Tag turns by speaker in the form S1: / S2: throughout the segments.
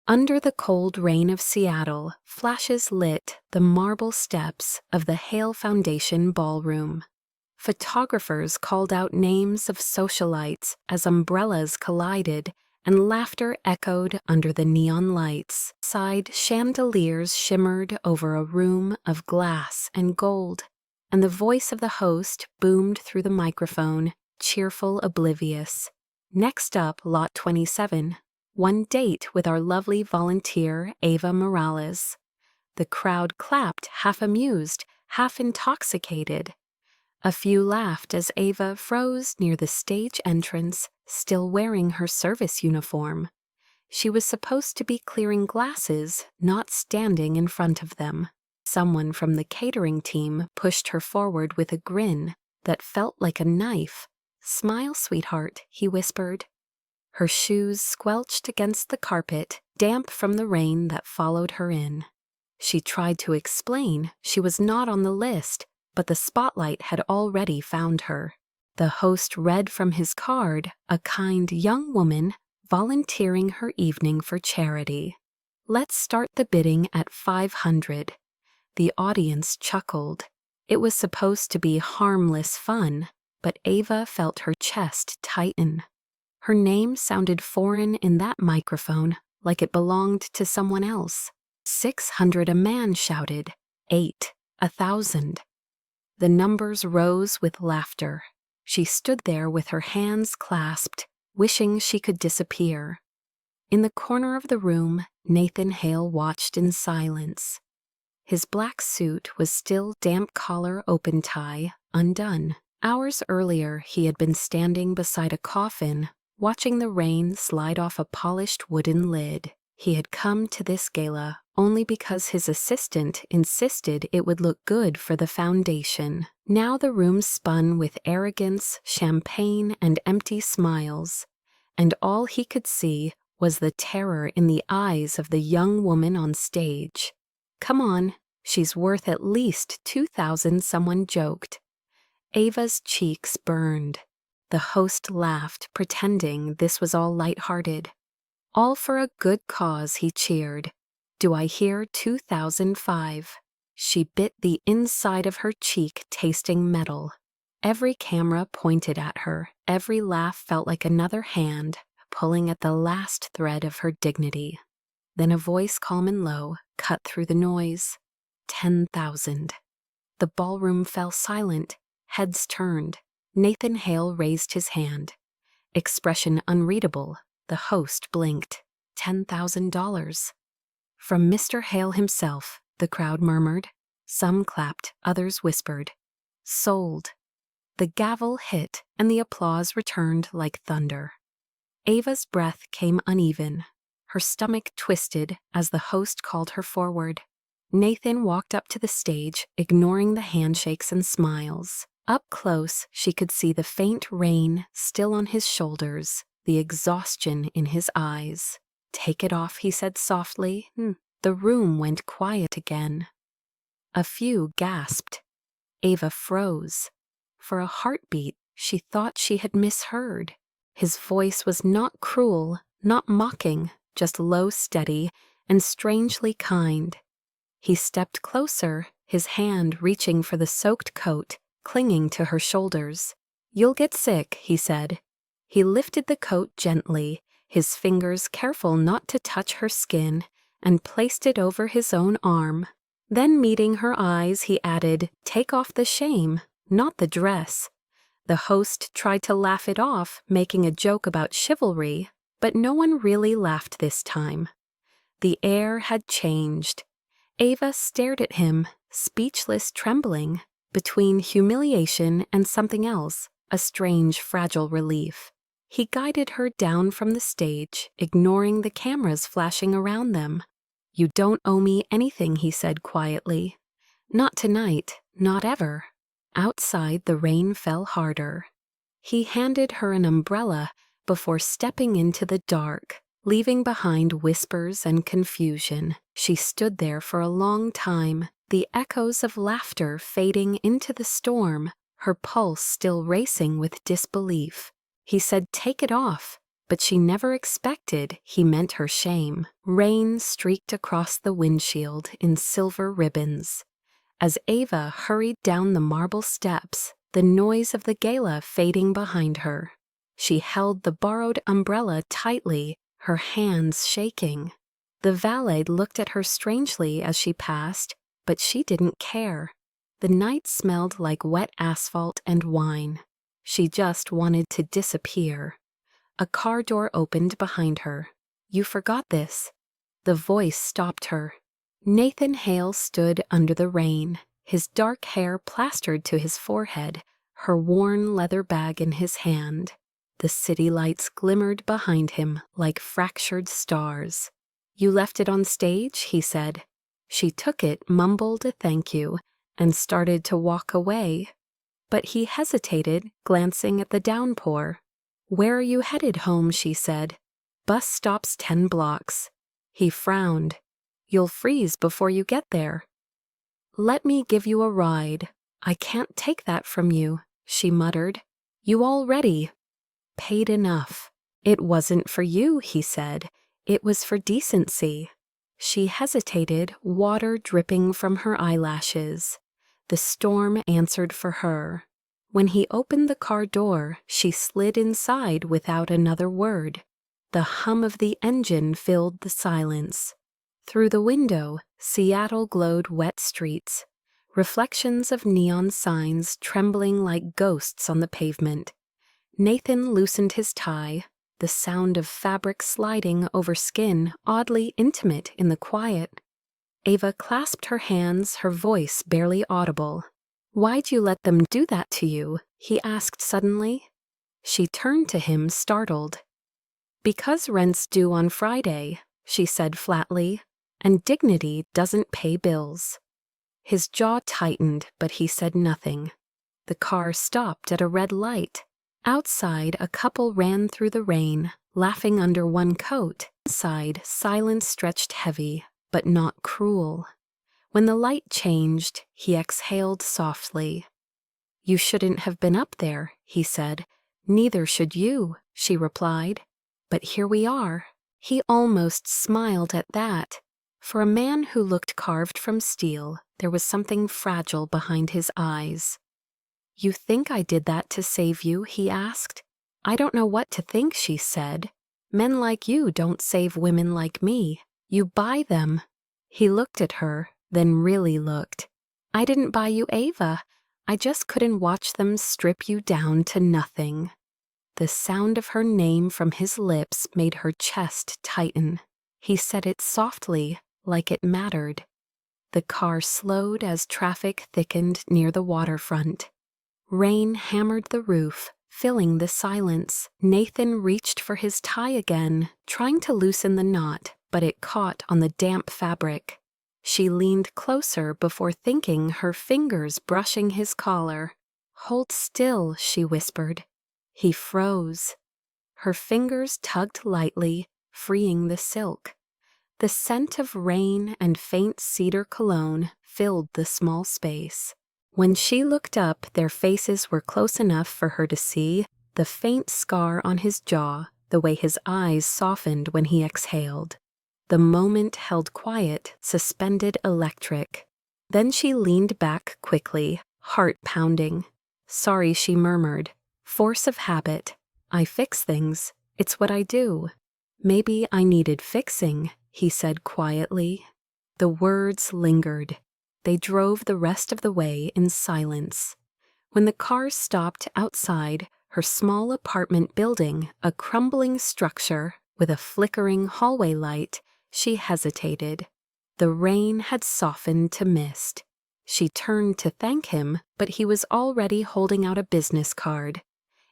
S1: Under the cold rain of Seattle, flashes lit the marble steps of the Hale Foundation ballroom. Photographers called out names of socialites as umbrellas collided and laughter echoed under the neon lights. Side chandeliers shimmered over a room of glass and gold, and the voice of the host boomed through the microphone, cheerful, oblivious. Next up, Lot 27. One date with our lovely volunteer, Ava Morales. The crowd clapped, half amused, half intoxicated. A few laughed as Ava froze near the stage entrance, still wearing her service uniform. She was supposed to be clearing glasses, not standing in front of them. Someone from the catering team pushed her forward with a grin that felt like a knife. "Smile, sweetheart," he whispered. Her shoes squelched against the carpet, damp from the rain that followed her in. She tried to explain she was not on the list, but the spotlight had already found her. The host read from his card, a kind young woman volunteering her evening for charity. "Let's start the bidding at 500. The audience chuckled. It was supposed to be harmless fun, but Ava felt her chest tighten. Her name sounded foreign in that microphone, like it belonged to someone else. 600, a man shouted. 8, 1,000. The numbers rose with laughter. She stood there with her hands clasped, wishing she could disappear. In the corner of the room, Nathan Hale watched in silence. His black suit was still damp collar, open tie, undone. Hours earlier, he had been standing beside a coffin, watching the rain slide off a polished wooden lid. He had come to this gala only because his assistant insisted it would look good for the foundation. Now the room spun with arrogance, champagne, and empty smiles, and all he could see was the terror in the eyes of the young woman on stage. "Come on, she's worth at least 2,000, someone joked. Ava's cheeks burned. The host laughed, pretending this was all lighthearted. "All for a good cause," he cheered. "Do I hear 2005? She bit the inside of her cheek, tasting metal. Every camera pointed at her. Every laugh felt like another hand pulling at the last thread of her dignity. Then a voice calm and low cut through the noise. 10,000. The ballroom fell silent. Heads turned. Nathan Hale raised his hand. Expression unreadable. The host blinked. $10,000. From Mr. Hale himself, the crowd murmured. Some clapped, others whispered. Sold. The gavel hit, and the applause returned like thunder. Ava's breath came uneven. Her stomach twisted as the host called her forward. Nathan walked up to the stage, ignoring the handshakes and smiles. Up close, she could see the faint rain still on his shoulders, the exhaustion in his eyes. "Take it off," he said softly. The room went quiet again. A few gasped. Ava froze. For a heartbeat, she thought she had misheard. His voice was not cruel, not mocking, just low, steady, and strangely kind. He stepped closer, his hand reaching for the soaked coat, clinging to her shoulders. "You'll get sick," he said. He lifted the coat gently, his fingers careful not to touch her skin, and placed it over his own arm. Then, meeting her eyes, he added, "Take off the shame, not the dress." The host tried to laugh it off, making a joke about chivalry, but no one really laughed this time. The air had changed. Ava stared at him, speechless, trembling, between humiliation and something else, a strange, fragile relief. He guided her down from the stage, ignoring the cameras flashing around them. "You don't owe me anything," he said quietly. "Not tonight, not ever." Outside, the rain fell harder. He handed her an umbrella before stepping into the dark, leaving behind whispers and confusion. She stood there for a long time, the echoes of laughter fading into the storm, her pulse still racing with disbelief. He said, "Take it off." but she never expected he meant her shame. Rain streaked across the windshield in silver ribbons. As Ava hurried down the marble steps, the noise of the gala fading behind her. She held the borrowed umbrella tightly, her hands shaking. The valet looked at her strangely as she passed, but she didn't care. The night smelled like wet asphalt and wine. She just wanted to disappear. A car door opened behind her. "You forgot this." The voice stopped her. Nathan Hale stood under the rain, his dark hair plastered to his forehead, her worn leather bag in his hand. The city lights glimmered behind him like fractured stars. "You left it on stage," he said. She took it, mumbled a thank you, and started to walk away. But he hesitated, glancing at the downpour. "Where are you headed home?" she said. "Bus stops 10 blocks. He frowned. "You'll freeze before you get there." "Let me give you a ride." "I can't take that from you," she muttered. "You already paid enough." "It wasn't for you," he said. "It was for decency." She hesitated, water dripping from her eyelashes. The storm answered for her. When he opened the car door, she slid inside without another word. The hum of the engine filled the silence. Through the window, Seattle glowed wet streets, reflections of neon signs trembling like ghosts on the pavement. Nathan loosened his tie, the sound of fabric sliding over skin oddly intimate in the quiet. Ava clasped her hands, her voice barely audible. "Why'd you let them do that to you?" he asked suddenly. She turned to him, startled. "Because rent's due on Friday," she said flatly, "and dignity doesn't pay bills." His jaw tightened, but he said nothing. The car stopped at a red light. Outside, a couple ran through the rain, laughing under one coat. Inside, silence stretched heavy, but not cruel. When the light changed, he exhaled softly. "You shouldn't have been up there," he said. "Neither should you," she replied. "But here we are." He almost smiled at that. For a man who looked carved from steel, there was something fragile behind his eyes. "You think I did that to save you?" he asked. "I don't know what to think," she said. "Men like you don't save women like me. You buy them." He looked at her, then really looked. "I didn't buy you Ava. I just couldn't watch them strip you down to nothing." The sound of her name from his lips made her chest tighten. He said it softly, like it mattered. The car slowed as traffic thickened near the waterfront. Rain hammered the roof, filling the silence. Nathan reached for his tie again, trying to loosen the knot, but it caught on the damp fabric. She leaned closer before thinking, her fingers brushing his collar. "Hold still," she whispered. He froze. Her fingers tugged lightly, freeing the silk. The scent of rain and faint cedar cologne filled the small space. When she looked up, their faces were close enough for her to see the faint scar on his jaw, the way his eyes softened when he exhaled. The moment held quiet, suspended electric. Then she leaned back quickly, heart pounding. "Sorry," she murmured. "Force of habit. I fix things. It's what I do." "Maybe I needed fixing," he said quietly. The words lingered. They drove the rest of the way in silence. When the car stopped outside her small apartment building, a crumbling structure with a flickering hallway light, she hesitated. The rain had softened to mist. She turned to thank him, but he was already holding out a business card.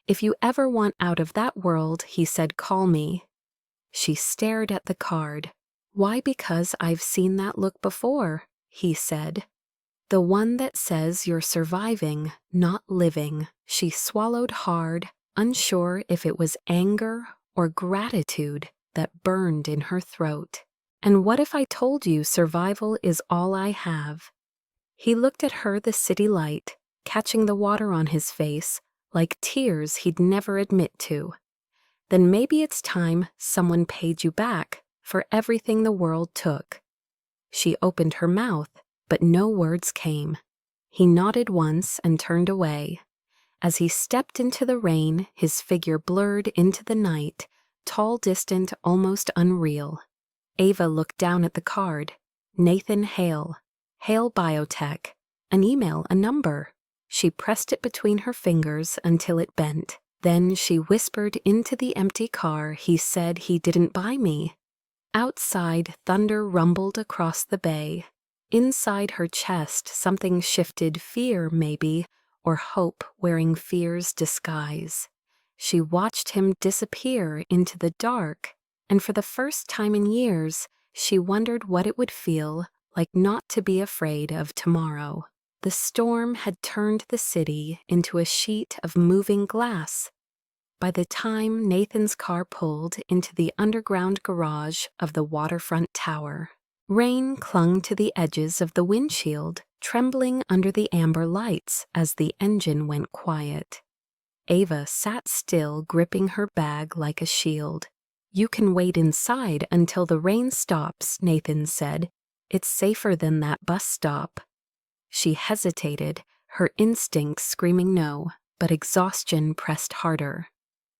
S1: "If you ever want out of that world," he said, "call me." She stared at the card. "Why? Because I've seen that look before," he said. "The one that says you're surviving, not living." She swallowed hard, unsure if it was anger or gratitude that burned in her throat. "And what if I told you survival is all I have?" He looked at her, the city light, catching the water on his face, like tears he'd never admit to. Then maybe it's time someone paid you back for everything the world took. She opened her mouth, but no words came. He nodded once and turned away. As he stepped into the rain, his figure blurred into the night, tall, distant, almost unreal. Ava looked down at the card. Nathan Hale. Hale Biotech. An email, a number. She pressed it between her fingers until it bent. Then she whispered into the empty car, "He said he didn't buy me." Outside, thunder rumbled across the bay. Inside her chest, something shifted, fear maybe, or hope wearing fear's disguise. She watched him disappear into the dark, and for the first time in years, she wondered what it would feel like not to be afraid of tomorrow. The storm had turned the city into a sheet of moving glass. By the time Nathan's car pulled into the underground garage of the waterfront tower, rain clung to the edges of the windshield, trembling under the amber lights as the engine went quiet. Ava sat still, gripping her bag like a shield. "You can wait inside until the rain stops," Nathan said. "It's safer than that bus stop." She hesitated, her instincts screaming no, but exhaustion pressed harder.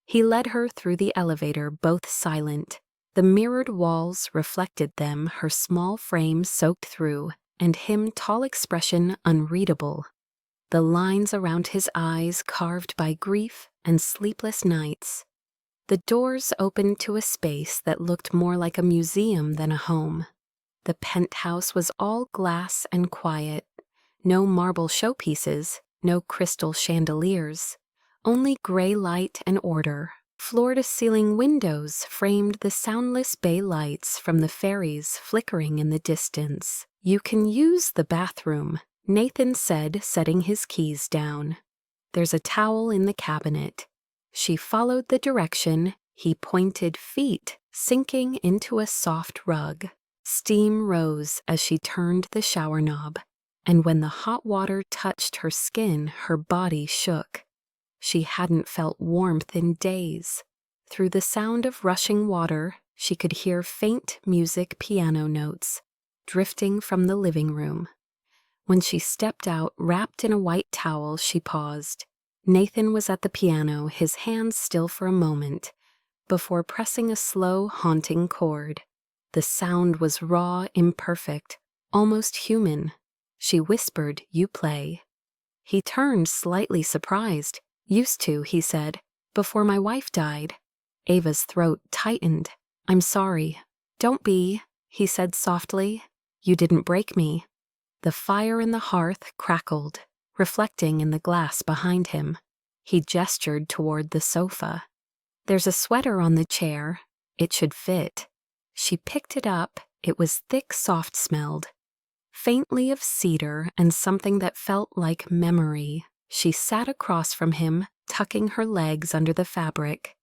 S1: He led her through the elevator, both silent. The mirrored walls reflected them, her small frame soaked through, and him, tall expression unreadable. The lines around his eyes carved by grief and sleepless nights. The doors opened to a space that looked more like a museum than a home. The penthouse was all glass and quiet. No marble showpieces, no crystal chandeliers. Only gray light and order. Floor-to-ceiling windows framed the soundless bay lights from the ferries flickering in the distance. "You can use the bathroom," Nathan said, setting his keys down. "There's a towel in the cabinet." She followed the direction. He pointed, feet sinking into a soft rug. Steam rose as she turned the shower knob, and when the hot water touched her skin, her body shook. She hadn't felt warmth in days. Through the sound of rushing water, she could hear faint music, piano notes, drifting from the living room. When she stepped out, wrapped in a white towel, she paused. Nathan was at the piano, his hands still for a moment, before pressing a slow, haunting chord. The sound was raw, imperfect, almost human. She whispered, "You play." He turned, slightly surprised. "Used to," he said, "before my wife died." Ava's throat tightened. "I'm sorry." "Don't be," he said softly. "You didn't break me." The fire in the hearth crackled, reflecting in the glass behind him. He gestured toward the sofa. "There's a sweater on the chair. It should fit." She picked it up. It was thick, soft-smelled, faintly of cedar and something that felt like memory. She sat across from him, tucking her legs under the fabric.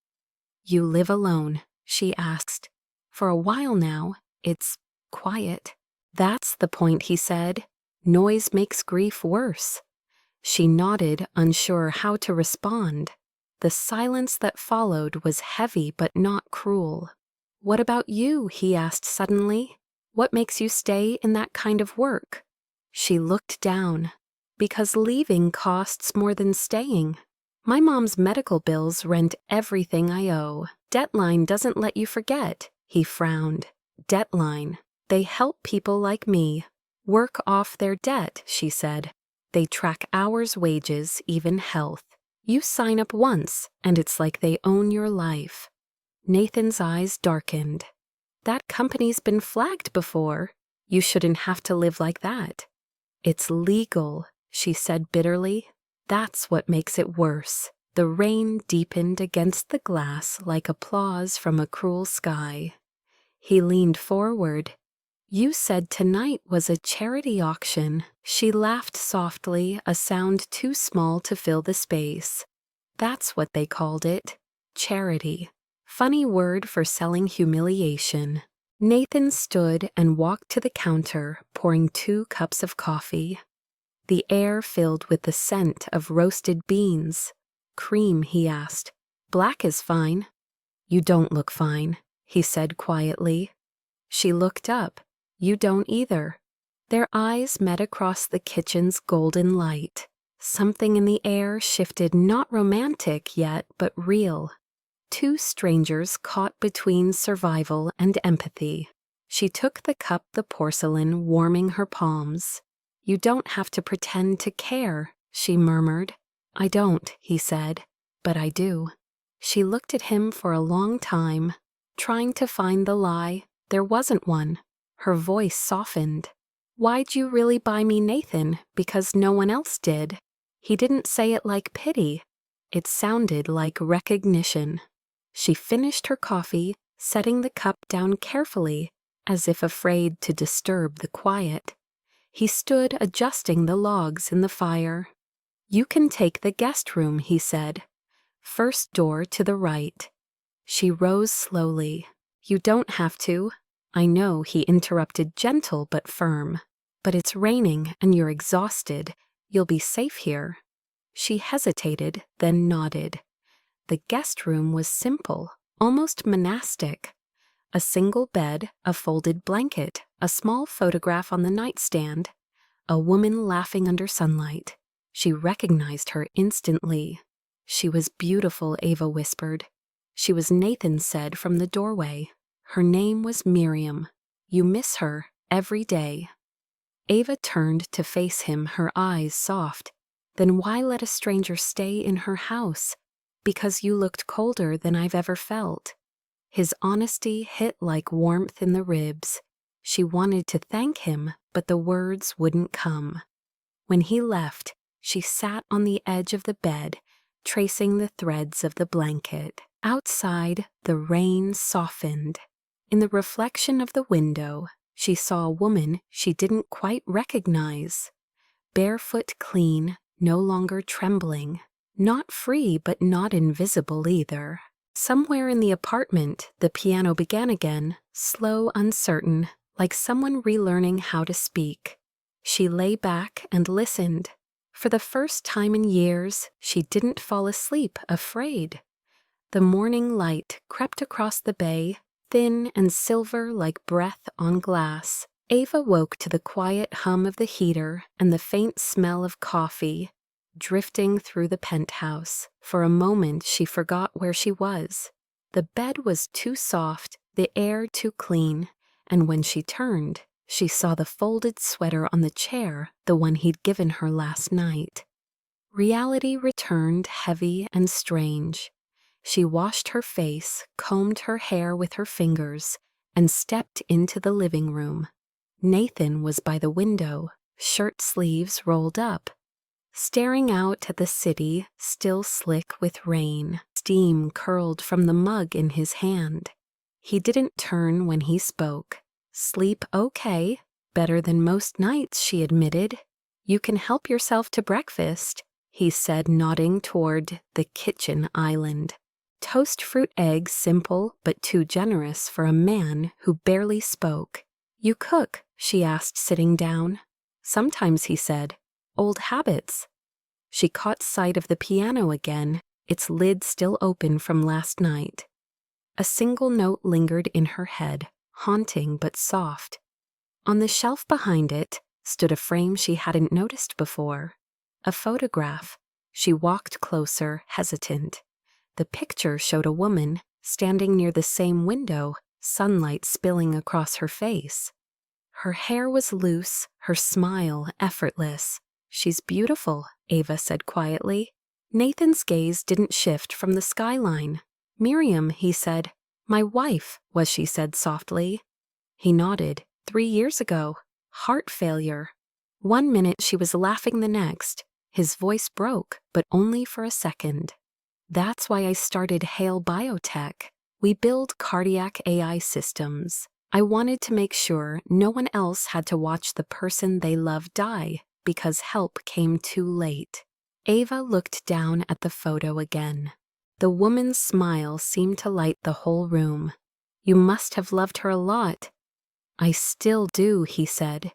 S1: "You live alone?" she asked. "For a while now. It's quiet." "That's the point," he said. "Noise makes grief worse." She nodded, unsure how to respond. The silence that followed was heavy but not cruel. "What about you?" he asked suddenly. "What makes you stay in that kind of work?" She looked down. "Because leaving costs more than staying. My mom's medical bills rent everything I owe. Deadline doesn't let you forget." He frowned. "Deadline. They help people like me work off their debt," she said. "They track hours, wages, even health. You sign up once, and it's like they own your life." Nathan's eyes darkened. "That company's been flagged before. You shouldn't have to live like that." "It's legal," she said bitterly. "That's what makes it worse." The rain deepened against the glass like applause from a cruel sky. He leaned forward. "You said tonight was a charity auction." She laughed softly, a sound too small to fill the space. "That's what they called it. Charity. Funny word for selling humiliation." Nathan stood and walked to the counter, pouring 2 cups of coffee. The air filled with the scent of roasted beans. "Cream?" he asked. "Black is fine." "You don't look fine," he said quietly. She looked up. "You don't either." Their eyes met across the kitchen's golden light. Something in the air shifted, not romantic yet, but real. Two strangers caught between survival and empathy. She took the cup, the porcelain warming her palms. "You don't have to pretend to care," she murmured. "I don't," he said, "but I do." She looked at him for a long time, trying to find the lie. There wasn't one. Her voice softened. "Why'd you really buy me Nathan? Because no one else did." He didn't say it like pity. It sounded like recognition. She finished her coffee, setting the cup down carefully, as if afraid to disturb the quiet. He stood adjusting the logs in the fire. "You can take the guest room," he said. "First door to the right." She rose slowly. "You don't have to." "I know," he interrupted, gentle but firm. "But it's raining and you're exhausted. You'll be safe here." She hesitated, then nodded. The guest room was simple, almost monastic. A single bed, a folded blanket, a small photograph on the nightstand, a woman laughing under sunlight. She recognized her instantly. "She was beautiful," Ava whispered. "She was," Nathan said from the doorway. "Her name was Miriam. You miss her every day." Ava turned to face him, her eyes soft. "Then why let a stranger stay in her house?" "Because you looked colder than I've ever felt." His honesty hit like warmth in the ribs. She wanted to thank him, but the words wouldn't come. When he left, she sat on the edge of the bed, tracing the threads of the blanket. Outside, the rain softened. In the reflection of the window, she saw a woman she didn't quite recognize. Barefoot, clean, no longer trembling. Not free, but not invisible either. Somewhere in the apartment, the piano began again, slow, uncertain, like someone relearning how to speak. She lay back and listened. For the first time in years, she didn't fall asleep afraid. The morning light crept across the bay, thin and silver like breath on glass. Ava woke to the quiet hum of the heater and the faint smell of coffee drifting through the penthouse. For a moment she forgot where she was. The bed was too soft, the air too clean, and when she turned, she saw the folded sweater on the chair, the one he'd given her last night. Reality returned, heavy and strange. She washed her face, combed her hair with her fingers, and stepped into the living room. Nathan was by the window, shirt sleeves rolled up, staring out at the city still slick with rain. Steam curled from the mug in his hand. He didn't turn when he spoke. "Sleep okay? Better than most nights," she admitted. "You can help yourself to breakfast," he said, nodding toward the kitchen island. Toast fruit eggs, simple but too generous for a man who barely spoke. "You cook?" she asked, sitting down. "Sometimes," he said. "Old habits." She caught sight of the piano again, its lid still open from last night. A single note lingered in her head, haunting but soft. On the shelf behind it stood a frame she hadn't noticed before. A photograph. She walked closer, hesitant. The picture showed a woman standing near the same window, sunlight spilling across her face. Her hair was loose, her smile effortless. "She's beautiful," Ava said quietly. Nathan's gaze didn't shift from the skyline. "Miriam," he said. "My wife," was she said softly. He nodded. 3 years ago. Heart failure. One minute she was laughing, the next. His voice broke, but only for a second. "That's why I started Hale Biotech. We build cardiac AI systems. I wanted to make sure no one else had to watch the person they love die because help came too late." Ava looked down at the photo again. The woman's smile seemed to light the whole room. "You must have loved her a lot." "I still do," he said.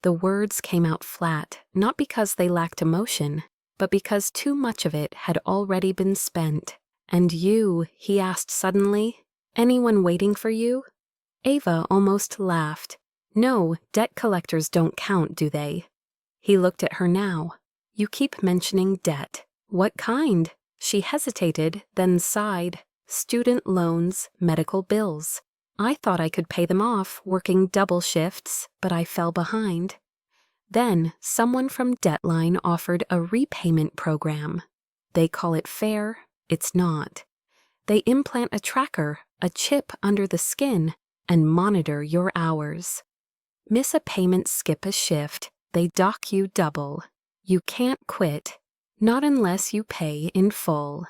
S1: The words came out flat, not because they lacked emotion, but because too much of it had already been spent. "And you," he asked suddenly, "anyone waiting for you?" Ava almost laughed. "No, debt collectors don't count, do they?" He looked at her now. "You keep mentioning debt. What kind?" She hesitated, then sighed. "Student loans, medical bills. I thought I could pay them off, working double shifts, but I fell behind. Then someone from Debtline offered a repayment program. They call it fair. It's not. They implant a tracker, a chip under the skin, and monitor your hours. Miss a payment, skip a shift, they dock you double. You can't quit, not unless you pay in full."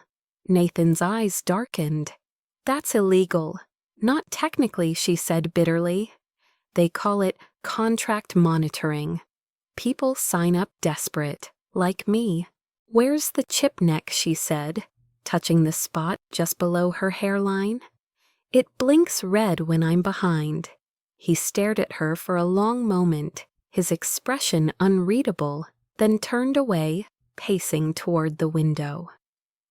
S1: Nathan's eyes darkened. "That's illegal." "Not technically," she said bitterly. "They call it contract monitoring. People sign up desperate, like me." "Where's the chip neck?" she said, touching the spot just below her hairline. "It blinks red when I'm behind." He stared at her for a long moment, his expression unreadable, then turned away, pacing toward the window.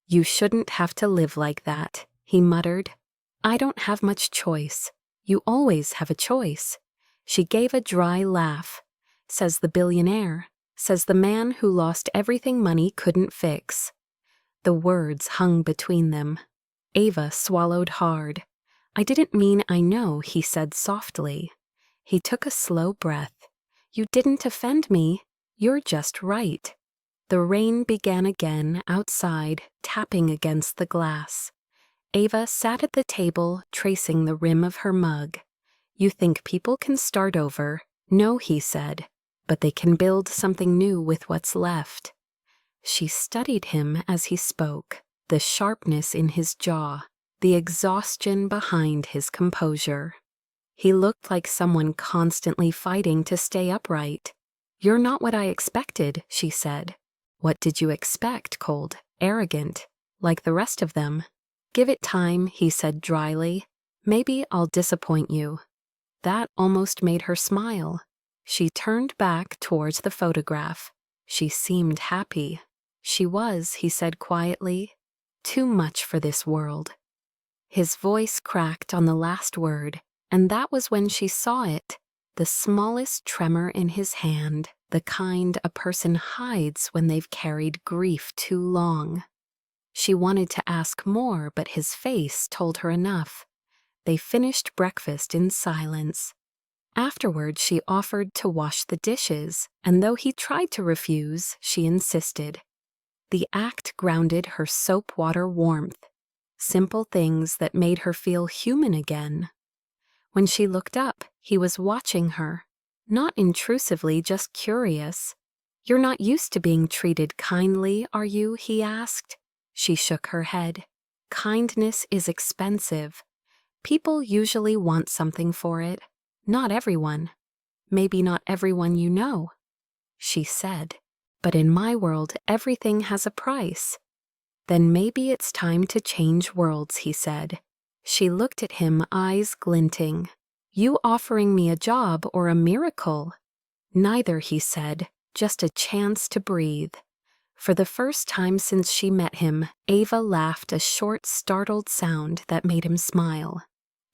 S1: "You shouldn't have to live like that," he muttered. "I don't have much choice. You always have a choice." She gave a dry laugh. "Says the billionaire. Says the man who lost everything money couldn't fix." The words hung between them. Ava swallowed hard. "I didn't mean I know," he said softly. He took a slow breath. "You didn't offend me. You're just right." The rain began again outside, tapping against the glass. Ava sat at the table, tracing the rim of her mug. "You think people can start over?" "No," he said, "but they can build something new with what's left." She studied him as he spoke, the sharpness in his jaw, the exhaustion behind his composure. He looked like someone constantly fighting to stay upright. "You're not what I expected," she said. "What did you expect? Cold, arrogant, like the rest of them?" "Give it time," he said dryly. "Maybe I'll disappoint you." That almost made her smile. She turned back towards the photograph. She seemed happy. "She was," he said quietly. "Too much for this world." His voice cracked on the last word, and that was when she saw it, the smallest tremor in his hand, the kind a person hides when they've carried grief too long. She wanted to ask more, but his face told her enough. They finished breakfast in silence. Afterward, she offered to wash the dishes, and though he tried to refuse, she insisted. The act grounded her soap water warmth, simple things that made her feel human again. When she looked up, he was watching her, not intrusively, just curious. "You're not used to being treated kindly, are you?" he asked. She shook her head. "Kindness is expensive. People usually want something for it. Not everyone. Maybe not everyone you know." She said, "But in my world, everything has a price." "Then maybe it's time to change worlds," he said. She looked at him, eyes glinting. "You offering me a job or a miracle?" "Neither," he said, "just a chance to breathe." For the first time since she met him, Ava laughed a short, startled sound that made him smile.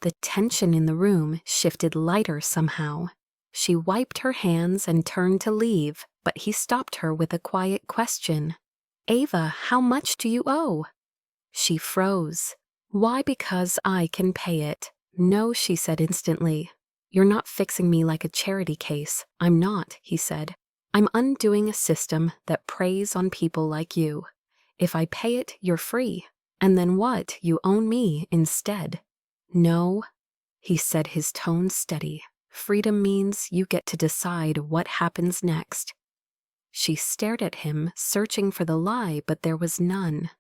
S1: The tension in the room shifted lighter somehow. She wiped her hands and turned to leave, but he stopped her with a quiet question. "Ava, how much do you owe?" She froze. "Why? Because I can pay it." "No," she said instantly. "You're not fixing me like a charity case." "I'm not," he said. "I'm undoing a system that preys on people like you. If I pay it, you're free. And then what? You own me instead." "No," he said, his tone steady. "Freedom means you get to decide what happens next." She stared at him, searching for the lie, but there was none.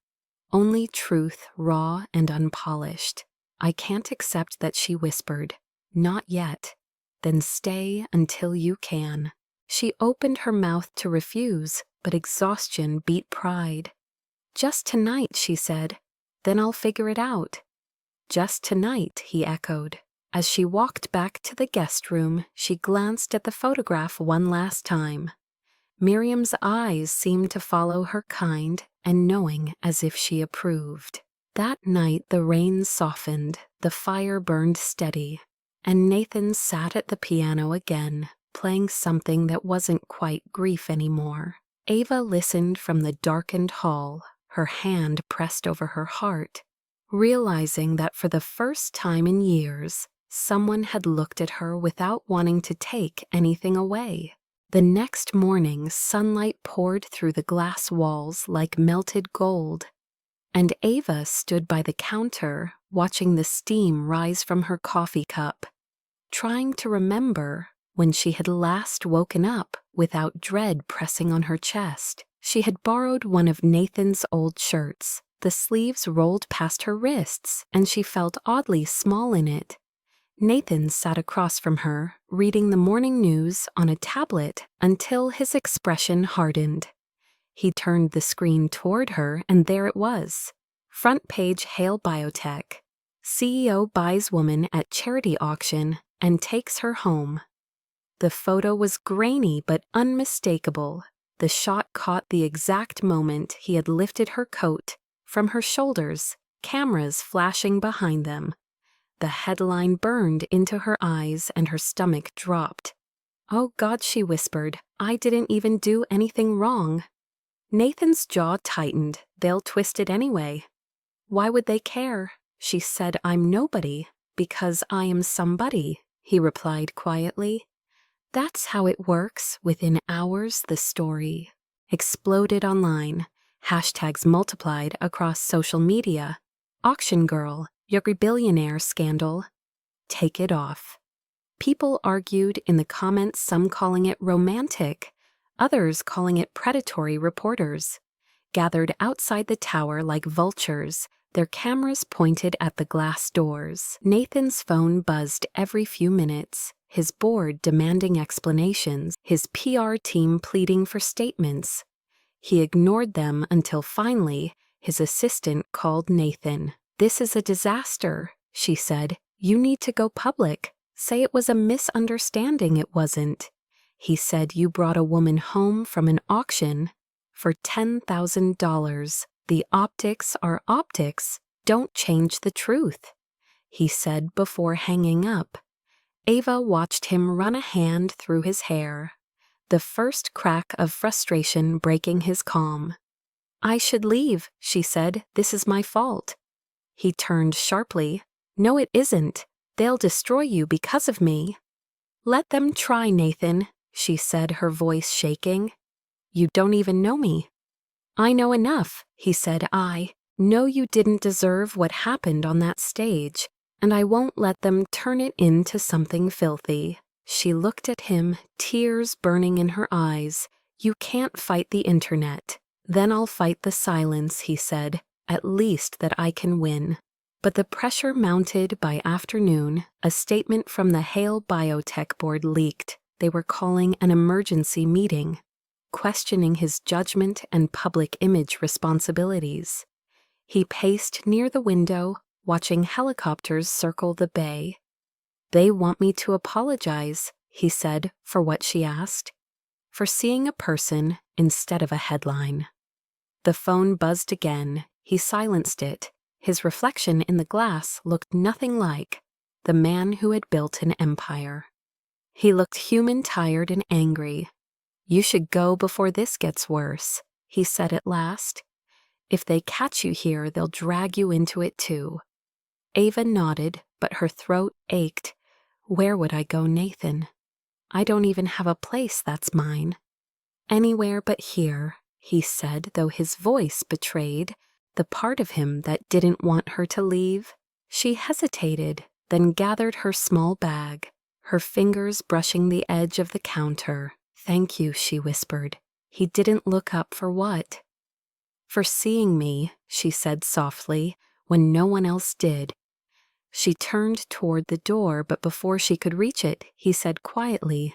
S1: Only truth, raw and unpolished. "I can't accept that," she whispered. "Not yet." "Then stay until you can." She opened her mouth to refuse, but exhaustion beat pride. "Just tonight," she said. "Then I'll figure it out." "Just tonight," he echoed. As she walked back to the guest room, she glanced at the photograph one last time. Miriam's eyes seemed to follow her, kind and knowing, as if she approved. That night the rain softened, the fire burned steady, and Nathan sat at the piano again, playing something that wasn't quite grief anymore. Ava listened from the darkened hall, her hand pressed over her heart, realizing that for the first time in years, someone had looked at her without wanting to take anything away. The next morning, sunlight poured through the glass walls like melted gold, and Ava stood by the counter, watching the steam rise from her coffee cup, trying to remember when she had last woken up without dread pressing on her chest. She had borrowed one of Nathan's old shirts. The sleeves rolled past her wrists, and she felt oddly small in it. Nathan sat across from her, reading the morning news on a tablet until his expression hardened. He turned the screen toward her, and there it was. Front page Hale Biotech. CEO buys woman at charity auction and takes her home. The photo was grainy but unmistakable. The shot caught the exact moment he had lifted her coat from her shoulders, cameras flashing behind them. The headline burned into her eyes and her stomach dropped. "Oh God," she whispered, "I didn't even do anything wrong." Nathan's jaw tightened. "They'll twist it anyway." "Why would they care?" She said, "I'm nobody, because I am somebody," he replied quietly. That's how it works. Within hours, the story exploded online. Hashtags multiplied across social media. Auction girl, your billionaire scandal. Take it off. People argued in the comments, some calling it romantic, others calling it predatory. Reporters gathered outside the tower like vultures, their cameras pointed at the glass doors. Nathan's phone buzzed every few minutes, his board demanding explanations, his PR team pleading for statements. He ignored them until finally his assistant called Nathan. "This is a disaster," she said. "You need to go public. Say it was a misunderstanding." "It wasn't." He said, "You brought a woman home from an auction for $10,000. The optics are optics. Don't change the truth," he said before hanging up. Ava watched him run a hand through his hair, the first crack of frustration breaking his calm. "I should leave," she said. "This is my fault." He turned sharply. "No, it isn't. They'll destroy you because of me." "Let them try, Nathan," she said, her voice shaking. "You don't even know me." "I know enough," he said. "I know you didn't deserve what happened on that stage, and I won't let them turn it into something filthy." She looked at him, tears burning in her eyes. "You can't fight the internet." "Then I'll fight the silence," he said. "At least that I can win." But the pressure mounted. By afternoon, a statement from the Hale Biotech board leaked. They were calling an emergency meeting, questioning his judgment and public image responsibilities. He paced near the window, watching helicopters circle the bay. "They want me to apologize," he said, for what she asked. "For seeing a person instead of a headline." The phone buzzed again. He silenced it. His reflection in the glass looked nothing like the man who had built an empire. He looked human, tired, and angry. "You should go before this gets worse," he said at last. "If they catch you here, they'll drag you into it too." Ava nodded, but her throat ached. "Where would I go, Nathan? I don't even have a place that's mine." "Anywhere but here," he said, though his voice betrayed the part of him that didn't want her to leave. She hesitated, then gathered her small bag, her fingers brushing the edge of the counter. "Thank you," she whispered. He didn't look up. "For what?" "For seeing me," she said softly, when no one else did. She turned toward the door, but before she could reach it, he said quietly,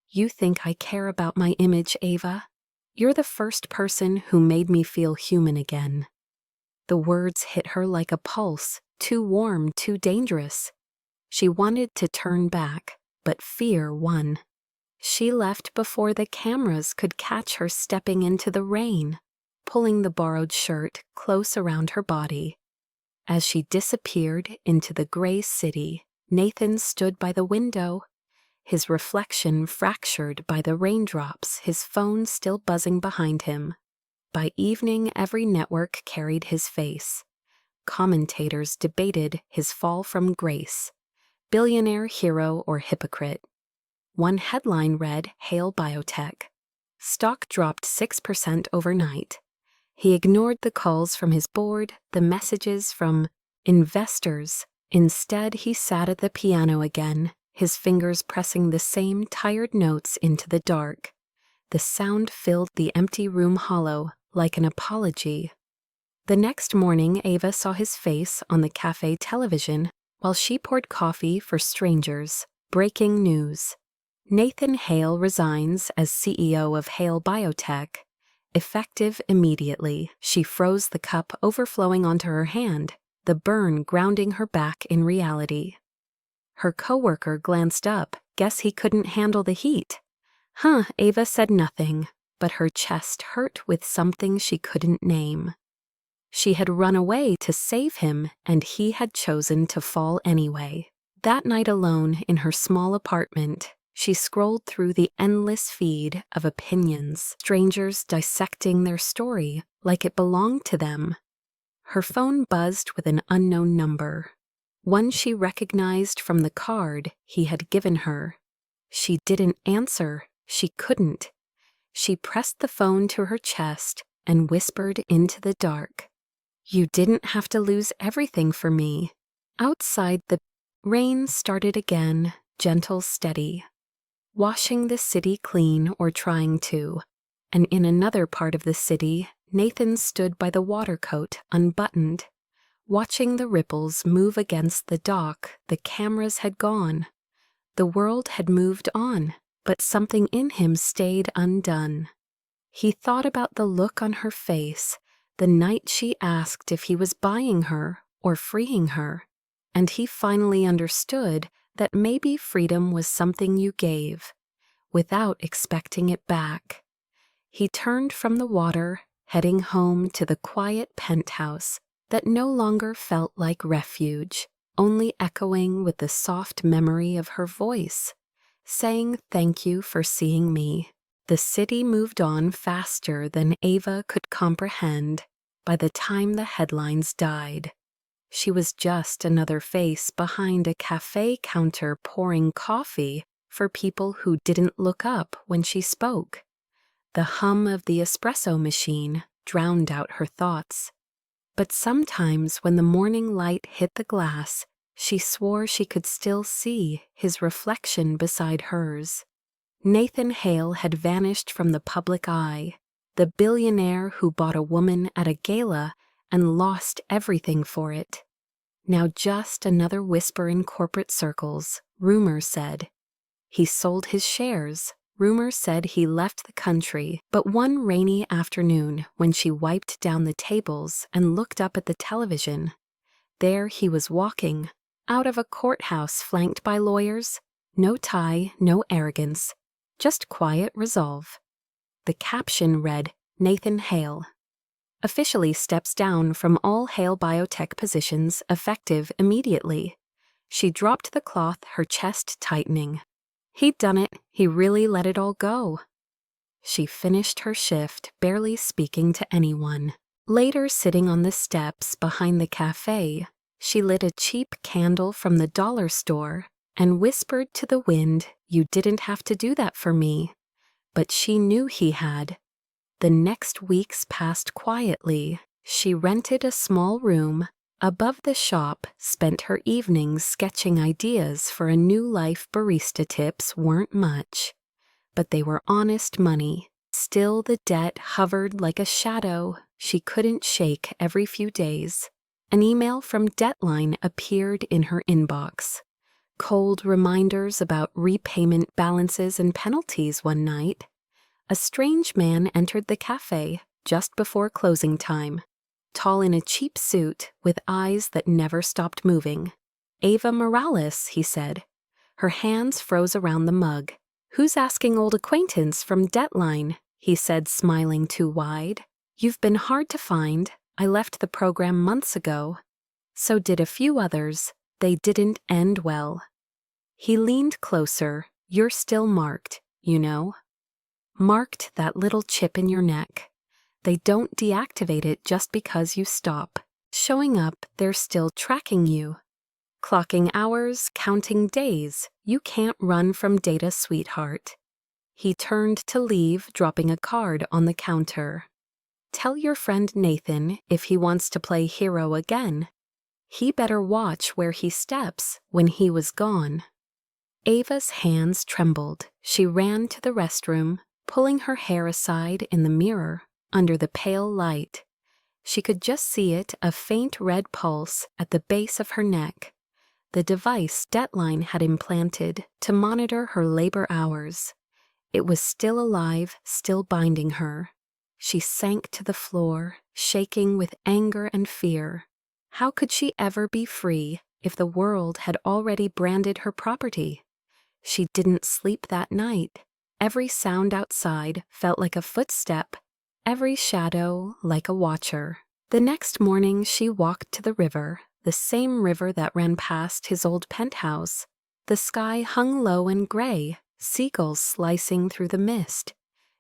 S1: "You think I care about my image, Ava? You're the first person who made me feel human again." The words hit her like a pulse, too warm, too dangerous. She wanted to turn back, but fear won. She left before the cameras could catch her stepping into the rain, pulling the borrowed shirt close around her body. As she disappeared into the gray city, Nathan stood by the window, his reflection fractured by the raindrops, his phone still buzzing behind him. By evening, every network carried his face. Commentators debated his fall from grace. Billionaire, hero, or hypocrite? One headline read, "Hail Biotech." Stock dropped 6% overnight. He ignored the calls from his board, the messages from investors. Instead, he sat at the piano again, his fingers pressing the same tired notes into the dark. The sound filled the empty room hollow, like an apology. The next morning, Ava saw his face on the cafe television while she poured coffee for strangers. Breaking news. Nathan Hale resigns as CEO of Hale Biotech. Effective immediately. She froze the cup overflowing onto her hand, the burn grounding her back in reality. Her coworker glanced up. Guess he couldn't handle the heat. Ava said nothing, but her chest hurt with something she couldn't name. She had run away to save him, and he had chosen to fall anyway. That night alone in her small apartment, she scrolled through the endless feed of opinions, strangers dissecting their story like it belonged to them. Her phone buzzed with an unknown number, one she recognized from the card he had given her. She didn't answer. She couldn't. She pressed the phone to her chest and whispered into the dark, "You didn't have to lose everything for me." Outside, the rain started again, gentle, steady, washing the city clean or trying to. And in another part of the city, Nathan stood by the watercoat, unbuttoned, watching the ripples move against the dock. The cameras had gone. The world had moved on, but something in him stayed undone. He thought about the look on her face, the night she asked if he was buying her or freeing her, and he finally understood that maybe freedom was something you gave, without expecting it back. He turned from the water, heading home to the quiet penthouse that no longer felt like refuge, only echoing with the soft memory of her voice, saying thank you for seeing me. The city moved on faster than Ava could comprehend by the time the headlines died. She was just another face behind a cafe counter pouring coffee for people who didn't look up when she spoke. The hum of the espresso machine drowned out her thoughts. But sometimes when the morning light hit the glass, she swore she could still see his reflection beside hers. Nathan Hale had vanished from the public eye, the billionaire who bought a woman at a gala and lost everything for it. Now just another whisper in corporate circles, rumor said. He sold his shares. Rumor said he left the country, but one rainy afternoon when she wiped down the tables and looked up at the television, there he was walking, out of a courthouse flanked by lawyers. No tie, no arrogance, just quiet resolve. The caption read, "Nathan Hale officially steps down from all Hale Biotech positions effective immediately." She dropped the cloth, her chest tightening. He'd done it. He really let it all go. She finished her shift, barely speaking to anyone. Later, sitting on the steps behind the cafe, she lit a cheap candle from the dollar store and whispered to the wind, "You didn't have to do that for me." But she knew he had. The next weeks passed quietly. She rented a small room above the shop, spent her evenings sketching ideas for a new life. Barista tips weren't much, but they were honest money. Still, the debt hovered like a shadow she couldn't shake. Every few days, an email from Deadline appeared in her inbox. Cold reminders about repayment balances and penalties. One night, a strange man entered the cafe just before closing time. Tall in a cheap suit, with eyes that never stopped moving. "Ava Morales," he said. Her hands froze around the mug. "Who's asking old acquaintance from Deadline?" he said, smiling too wide. "You've been hard to find. I left the program months ago." So did a few others. They didn't end well. He leaned closer. You're still marked, you know? Marked, that little chip in your neck. They don't deactivate it just because you stop. Showing up, they're still tracking you. Clocking hours, counting days. You can't run from data, sweetheart. He turned to leave, dropping a card on the counter. Tell your friend Nathan if he wants to play hero again. He better watch where he steps when he was gone. Ava's hands trembled. She ran to the restroom, pulling her hair aside in the mirror under the pale light. She could just see it, a faint red pulse at the base of her neck. The device Deadline had implanted to monitor her labor hours. It was still alive, still binding her. She sank to the floor, shaking with anger and fear. How could she ever be free if the world had already branded her property? She didn't sleep that night. Every sound outside felt like a footstep, every shadow like a watcher. The next morning she walked to the river, the same river that ran past his old penthouse. The sky hung low and gray, seagulls slicing through the mist.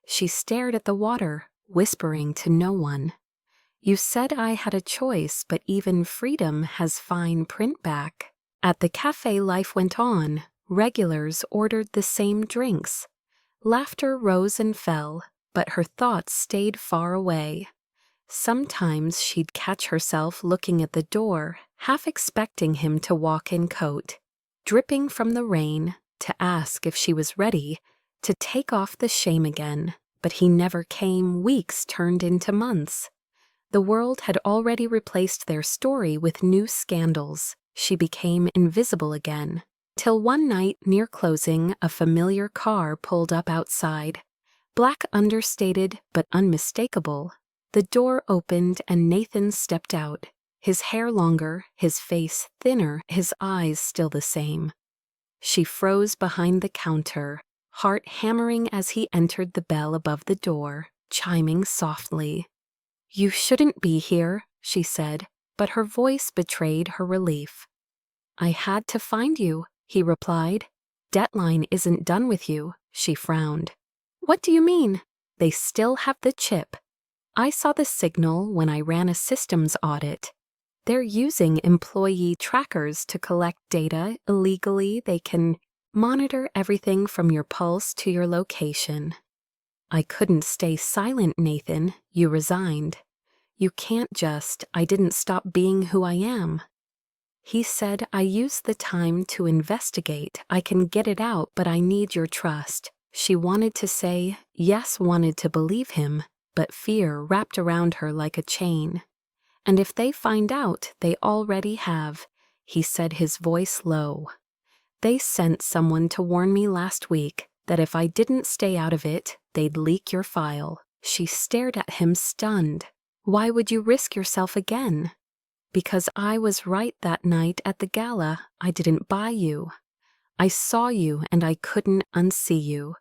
S1: She stared at the water, whispering to no one. You said I had a choice, but even freedom has fine print back. At the cafe, life went on. Regulars ordered the same drinks. Laughter rose and fell, but her thoughts stayed far away. Sometimes she'd catch herself looking at the door, half expecting him to walk in coat, dripping from the rain, to ask if she was ready, to take off the shame again. But he never came. Weeks turned into months. The world had already replaced their story with new scandals. She became invisible again. Till one night, near closing, a familiar car pulled up outside. Black, understated, but unmistakable. The door opened and Nathan stepped out. His hair longer, his face thinner, his eyes still the same. She froze behind the counter, heart hammering as he entered, the bell above the door, chiming softly. You shouldn't be here, she said, but her voice betrayed her relief. I had to find you, he replied. Deadline isn't done with you, she frowned. What do you mean? They still have the chip. I saw the signal when I ran a systems audit. They're using employee trackers to collect data illegally. They can monitor everything from your pulse to your location. I couldn't stay silent, Nathan. You resigned. You can't just, I didn't stop being who I am. He said, I used the time to investigate. I can get it out, but I need your trust. She wanted to say yes, wanted to believe him, but fear wrapped around her like a chain. And if they find out, they already have, he said, his voice low. They sent someone to warn me last week that if I didn't stay out of it, they'd leak your file. She stared at him, stunned. Why would you risk yourself again? Because I was right that night at the gala. I didn't buy you. I saw you and I couldn't unsee you.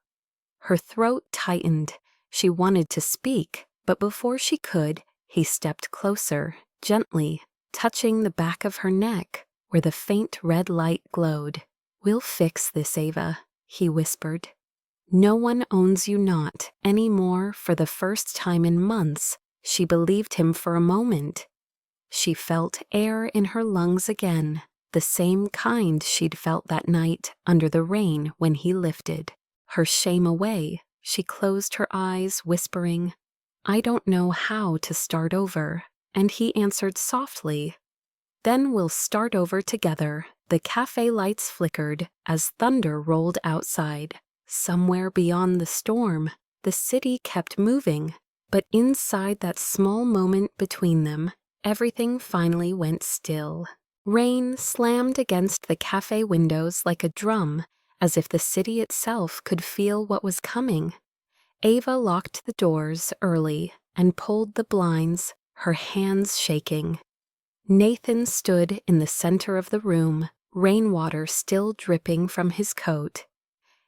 S1: Her throat tightened. She wanted to speak, but before she could, he stepped closer, gently, touching the back of her neck, where the faint red light glowed. We'll fix this, Ava, he whispered. No one owns you not anymore. For the first time in months, she believed him for a moment. She felt air in her lungs again, the same kind she'd felt that night under the rain when he lifted her shame away. She closed her eyes, whispering, I don't know how to start over. And he answered softly, Then we'll start over together. The cafe lights flickered as thunder rolled outside. Somewhere beyond the storm, the city kept moving, but inside that small moment between them, everything finally went still. Rain slammed against the cafe windows like a drum, as if the city itself could feel what was coming. Ava locked the doors early and pulled the blinds, her hands shaking. Nathan stood in the center of the room, rainwater still dripping from his coat.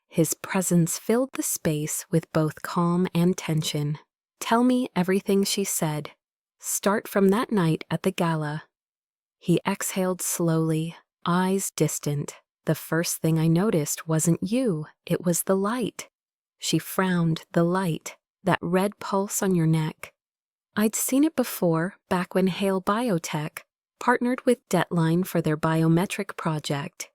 S1: His presence filled the space with both calm and tension. Tell me everything, she said. Start from that night at the gala. He exhaled slowly, eyes distant. The first thing I noticed wasn't you, it was the light. She frowned. The light, that red pulse on your neck. I'd seen it before, back when Hale Biotech partnered with Deadline for their biometric project.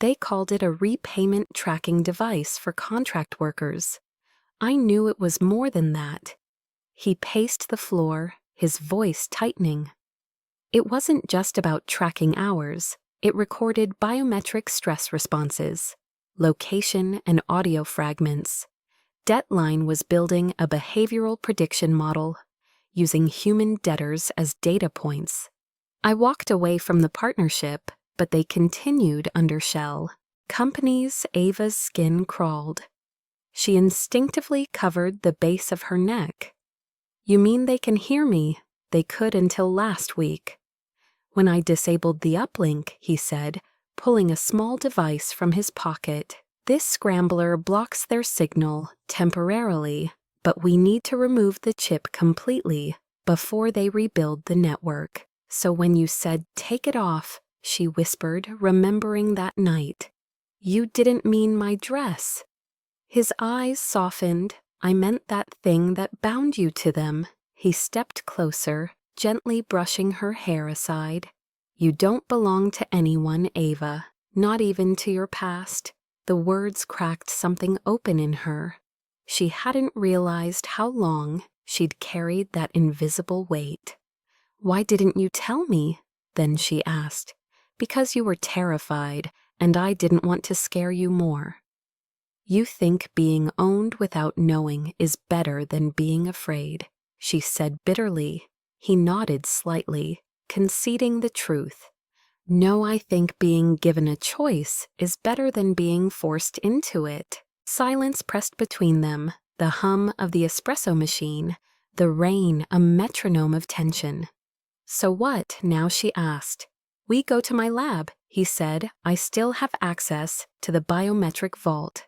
S1: They called it a repayment tracking device for contract workers. I knew it was more than that. He paced the floor, his voice tightening. It wasn't just about tracking hours. It recorded biometric stress responses, location and audio fragments. Deadline was building a behavioral prediction model, using human debtors as data points. I walked away from the partnership, but they continued under shell. Companies, Ava's skin crawled. She instinctively covered the base of her neck. You mean they can hear me? They could until last week. When I disabled the uplink, he said, pulling a small device from his pocket. This scrambler blocks their signal temporarily, but we need to remove the chip completely before they rebuild the network. So when you said, take it off, she whispered, remembering that night. You didn't mean my dress. His eyes softened. I meant that thing that bound you to them. He stepped closer, gently brushing her hair aside. You don't belong to anyone, Ava, not even to your past. The words cracked something open in her. She hadn't realized how long she'd carried that invisible weight. Why didn't you tell me? Then she asked. Because you were terrified, and I didn't want to scare you more. You think being owned without knowing is better than being afraid, she said bitterly. He nodded slightly, conceding the truth. No, I think being given a choice is better than being forced into it. Silence pressed between them, the hum of the espresso machine, the rain a metronome of tension. So what, now, she asked. We go to my lab, he said. I still have access to the biometric vault.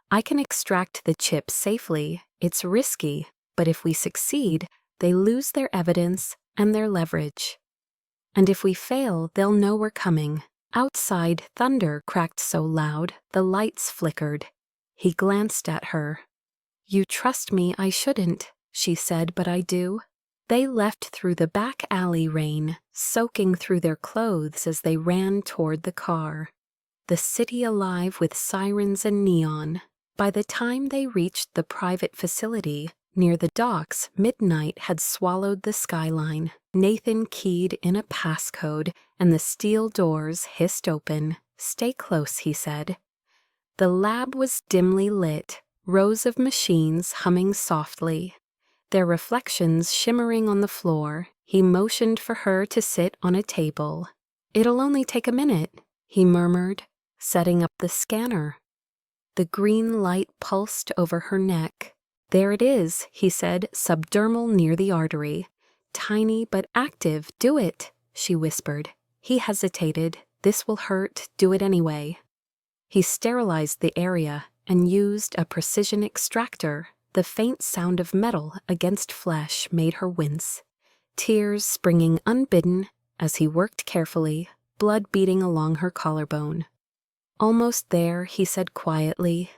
S1: I can extract the chip safely. It's risky, but if we succeed, they lose their evidence and their leverage. And if we fail, they'll know we're coming. Outside, thunder cracked so loud, the lights flickered. He glanced at her. You trust me, I shouldn't, she said, but I do. They left through the back alley, rain soaking through their clothes as they ran toward the car. The city alive with sirens and neon. By the time they reached the private facility near the docks, midnight had swallowed the skyline. Nathan keyed in a passcode and the steel doors hissed open. Stay close, he said. The lab was dimly lit, rows of machines humming softly, their reflections shimmering on the floor. He motioned for her to sit on a table. It'll only take a minute, he murmured, setting up the scanner. The green light pulsed over her neck. There it is, he said, subdermal near the artery. Tiny but active. Do it, she whispered. He hesitated. This will hurt. Do it anyway. He sterilized the area and used a precision extractor. The faint sound of metal against flesh made her wince, tears springing unbidden as he worked carefully, blood beating along her collarbone. Almost there, he said quietly.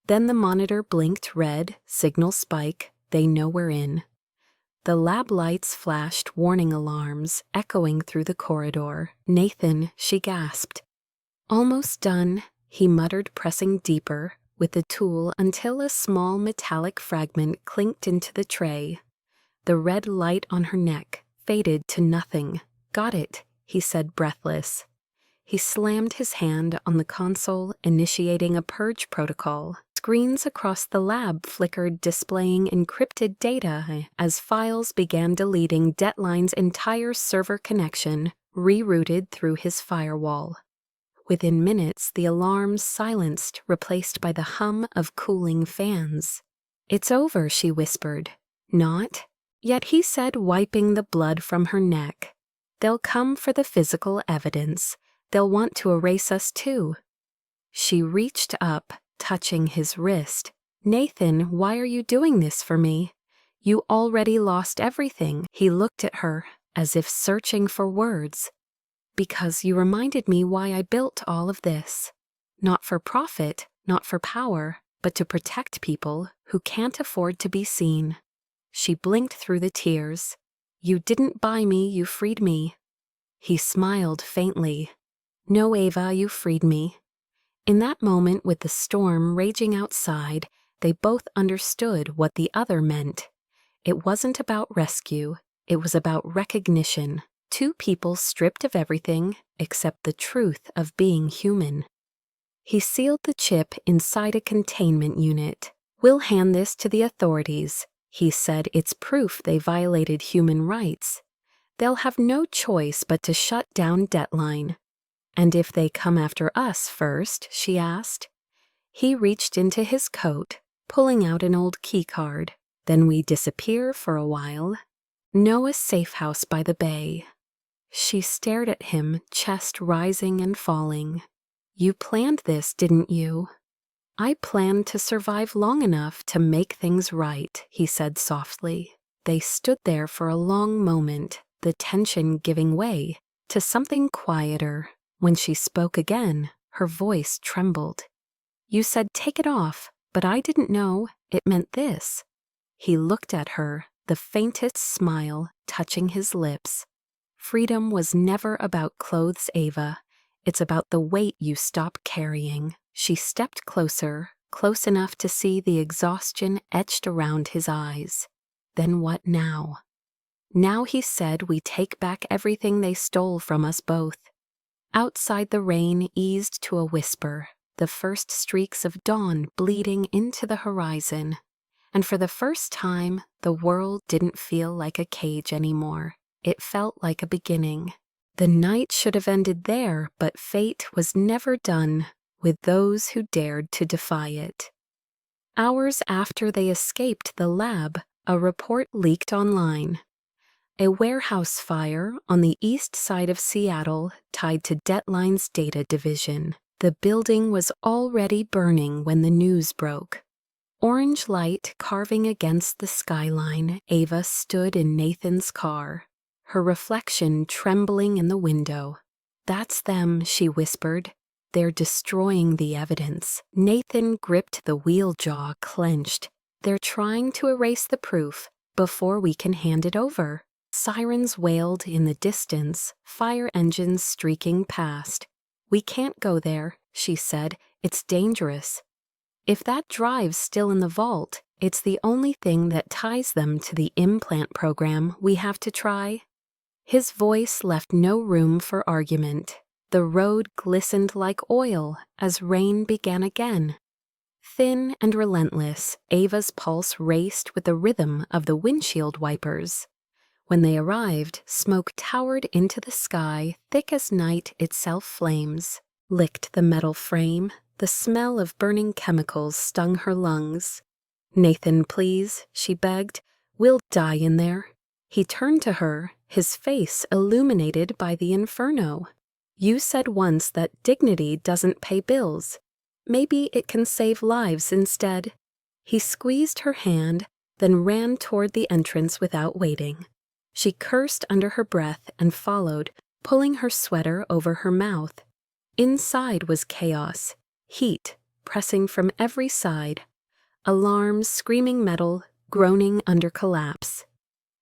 S1: Then the monitor blinked red, signal spike. They know we're in. The lab lights flashed warning alarms, echoing through the corridor. Nathan, she gasped. Almost done, he muttered, pressing deeper with the tool until a small metallic fragment clinked into the tray. The red light on her neck faded to nothing. Got it, he said, breathless. He slammed his hand on the console, initiating a purge protocol. Screens across the lab flickered, displaying encrypted data as files began deleting. Deadline's entire server connection rerouted through his firewall. Within minutes, the alarms silenced, replaced by the hum of cooling fans. It's over, she whispered. Not yet, he said, wiping the blood from her neck. They'll come for the physical evidence. They'll want to erase us too. She reached up, touching his wrist. Nathan, why are you doing this for me? You already lost everything. He looked at her, as if searching for words. Because you reminded me why I built all of this. Not for profit, not for power, but to protect people who can't afford to be seen. She blinked through the tears. You didn't buy me, you freed me. He smiled faintly. No, Ava, you freed me. In that moment, with the storm raging outside, they both understood what the other meant. It wasn't about rescue, it was about recognition. Two people stripped of everything except the truth of being human. He sealed the chip inside a containment unit. We'll hand this to the authorities. He said it's proof they violated human rights. They'll have no choice but to shut down Deadline. And if they come after us first, she asked. He reached into his coat, pulling out an old key card. Then we disappear for a while. Noah's safe house by the bay. She stared at him, chest rising and falling. You planned this, didn't you? I planned to survive long enough to make things right, he said softly. They stood there for a long moment, the tension giving way to something quieter. When she spoke again, her voice trembled. You said take it off, but I didn't know it meant this. He looked at her, the faintest smile touching his lips. Freedom was never about clothes, Ava. It's about the weight you stop carrying. She stepped closer, close enough to see the exhaustion etched around his eyes. Then what now? Now, he said, we take back everything they stole from us both. Outside, the rain eased to a whisper, the first streaks of dawn bleeding into the horizon. And for the first time, the world didn't feel like a cage anymore. It felt like a beginning. The night should have ended there, but fate was never done with those who dared to defy it. Hours after they escaped the lab, a report leaked online. A warehouse fire on the east side of Seattle tied to Deadline's data division. The building was already burning when the news broke. Orange light carving against the skyline, Ava stood in Nathan's car, her reflection trembling in the window. That's them, she whispered. They're destroying the evidence. Nathan gripped the wheel jaw clenched. They're trying to erase the proof before we can hand it over. Sirens wailed in the distance, fire engines streaking past. We can't go there, she said. It's dangerous. If that drive's still in the vault, it's the only thing that ties them to the implant program we have to try. His voice left no room for argument. The road glistened like oil as rain began again. Thin and relentless, Ava's pulse raced with the rhythm of the windshield wipers. When they arrived, smoke towered into the sky, thick as night itself flames, licked the metal frame. The smell of burning chemicals stung her lungs. Nathan, please, she begged. We'll die in there. He turned to her, his face illuminated by the inferno. You said once that dignity doesn't pay bills. Maybe it can save lives instead. He squeezed her hand, then ran toward the entrance without waiting. She cursed under her breath and followed, pulling her sweater over her mouth. Inside was chaos. Heat pressing from every side, alarms screaming metal, groaning under collapse.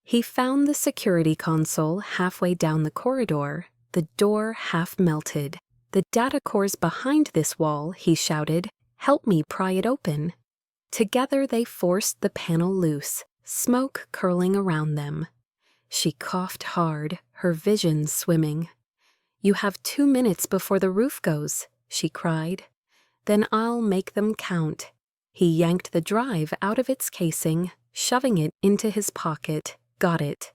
S1: He found the security console halfway down the corridor, the door half melted. The data core's behind this wall, he shouted. Help me pry it open. Together they forced the panel loose, smoke curling around them. She coughed hard, her vision swimming. You have 2 minutes before the roof goes, she cried. Then I'll make them count. He yanked the drive out of its casing, shoving it into his pocket. Got it.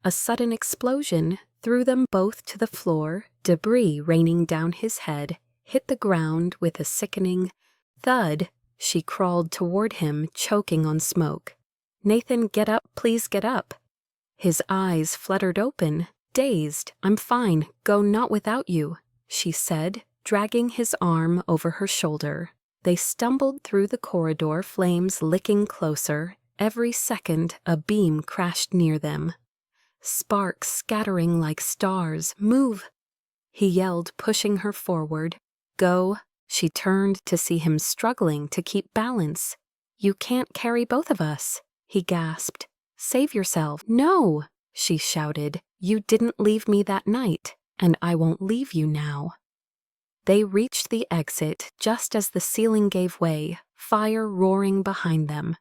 S1: A sudden explosion threw them both to the floor, debris raining down his head, hit the ground with a sickening thud. She crawled toward him, choking on smoke. Nathan, get up, please get up. His eyes fluttered open, dazed. I'm fine, go not without you, she said, dragging his arm over her shoulder. They stumbled through the corridor, flames licking closer. Every second, a beam crashed near them. Sparks scattering like stars. Move! he yelled, pushing her forward. Go. She turned to see him struggling to keep balance. You can't carry both of us, he gasped. Save yourself. No, she shouted. You didn't leave me that night, and I won't leave you now. They reached the exit just as the ceiling gave way, fire roaring behind them.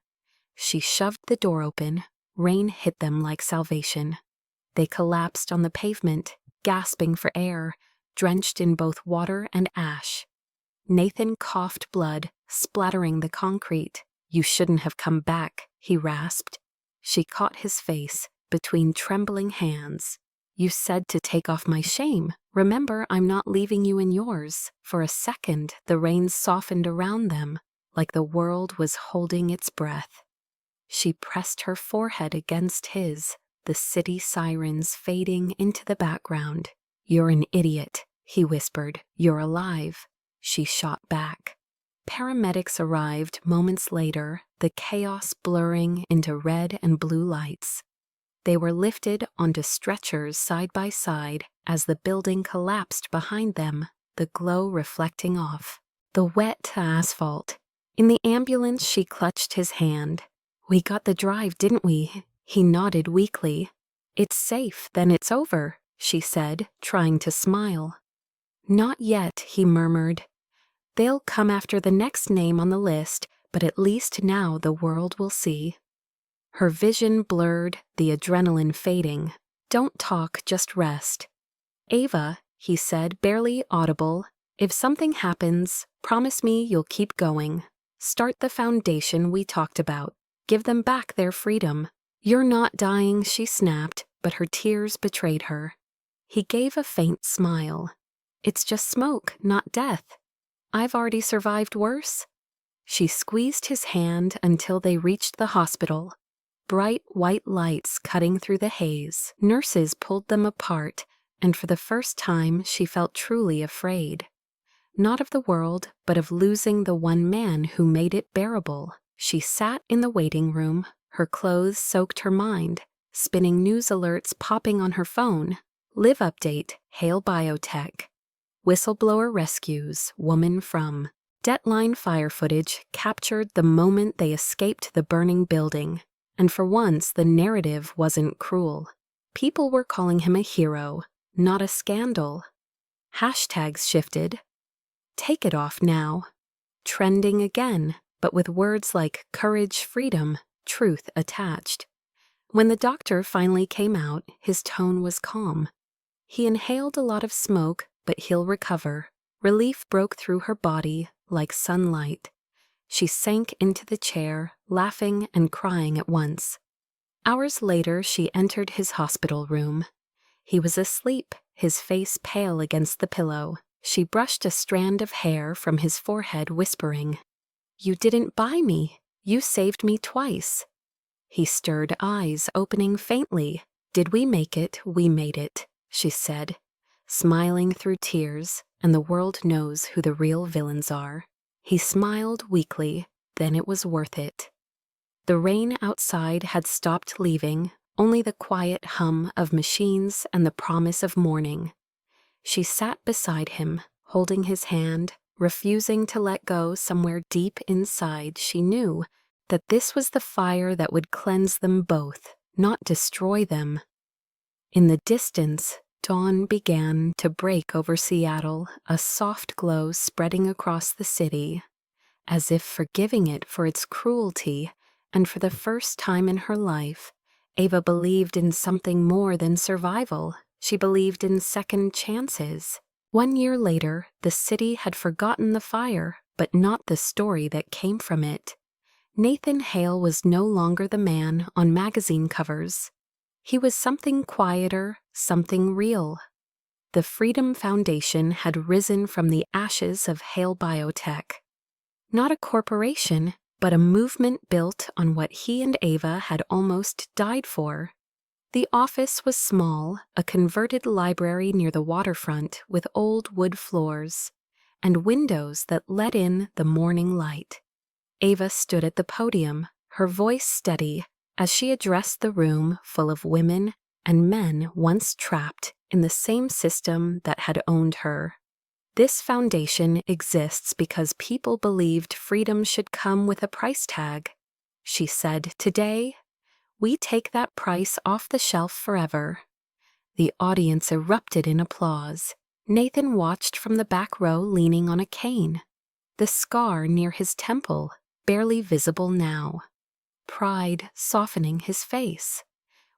S1: She shoved the door open. Rain hit them like salvation. They collapsed on the pavement, gasping for air, drenched in both water and ash. Nathan coughed blood, splattering the concrete. You shouldn't have come back, he rasped. She caught his face between trembling hands. You said to take off my shame. Remember, I'm not leaving you in yours. For a second, the rain softened around them, like the world was holding its breath. She pressed her forehead against his, the city sirens fading into the background. You're an idiot, he whispered. You're alive. She shot back. Paramedics arrived moments later, the chaos blurring into red and blue lights. They were lifted onto stretchers side by side as the building collapsed behind them, the glow reflecting off the wet asphalt. In the ambulance, she clutched his hand. We got the drive, didn't we? He nodded weakly. It's safe, then it's over, she said, trying to smile. Not yet, he murmured. They'll come after the next name on the list, but at least now the world will see. Her vision blurred, the adrenaline fading. Don't talk, just rest. Ava, he said, barely audible, if something happens, promise me you'll keep going. Start the foundation we talked about. Give them back their freedom. You're not dying, she snapped, but her tears betrayed her. He gave a faint smile. It's just smoke, not death. I've already survived worse. She squeezed his hand until they reached the hospital. Bright white lights cutting through the haze. Nurses pulled them apart, and for the first time she felt truly afraid. Not of the world, but of losing the one man who made it bearable. She sat in the waiting room, her clothes soaked her mind, spinning news alerts popping on her phone. Live update, hail biotech. Whistleblower rescues, woman from. Deadline fire footage captured the moment they escaped the burning building. And for once, the narrative wasn't cruel. People were calling him a hero, not a scandal. Hashtags shifted. Take it off now. Trending again, but with words like courage, freedom, truth attached. When the doctor finally came out, his tone was calm. He inhaled a lot of smoke, but he'll recover. Relief broke through her body like sunlight. She sank into the chair, laughing and crying at once. Hours later, she entered his hospital room. He was asleep, his face pale against the pillow. She brushed a strand of hair from his forehead, whispering, You didn't buy me. You saved me twice. He stirred, eyes opening faintly. Did we make it? We made it, she said, smiling through tears, and the world knows who the real villains are. He smiled weakly, then it was worth it. The rain outside had stopped leaving, only the quiet hum of machines and the promise of morning. She sat beside him, holding his hand, refusing to let go. Somewhere deep inside she knew that this was the fire that would cleanse them both, not destroy them. In the distance, dawn began to break over Seattle, a soft glow spreading across the city, as if forgiving it for its cruelty, and for the first time in her life, Ava believed in something more than survival. She believed in second chances. 1 year later, the city had forgotten the fire, but not the story that came from it. Nathan Hale was no longer the man on magazine covers. He was something quieter, something real. The Freedom Foundation had risen from the ashes of Hale Biotech. Not a corporation, but a movement built on what he and Ava had almost died for. The office was small, a converted library near the waterfront with old wood floors, and windows that let in the morning light. Ava stood at the podium, her voice steady, as she addressed the room full of women, and men once trapped in the same system that had owned her. This foundation exists because people believed freedom should come with a price tag. She said, "Today, we take that price off the shelf forever." The audience erupted in applause. Nathan watched from the back row, leaning on a cane, the scar near his temple barely visible now, pride softening his face.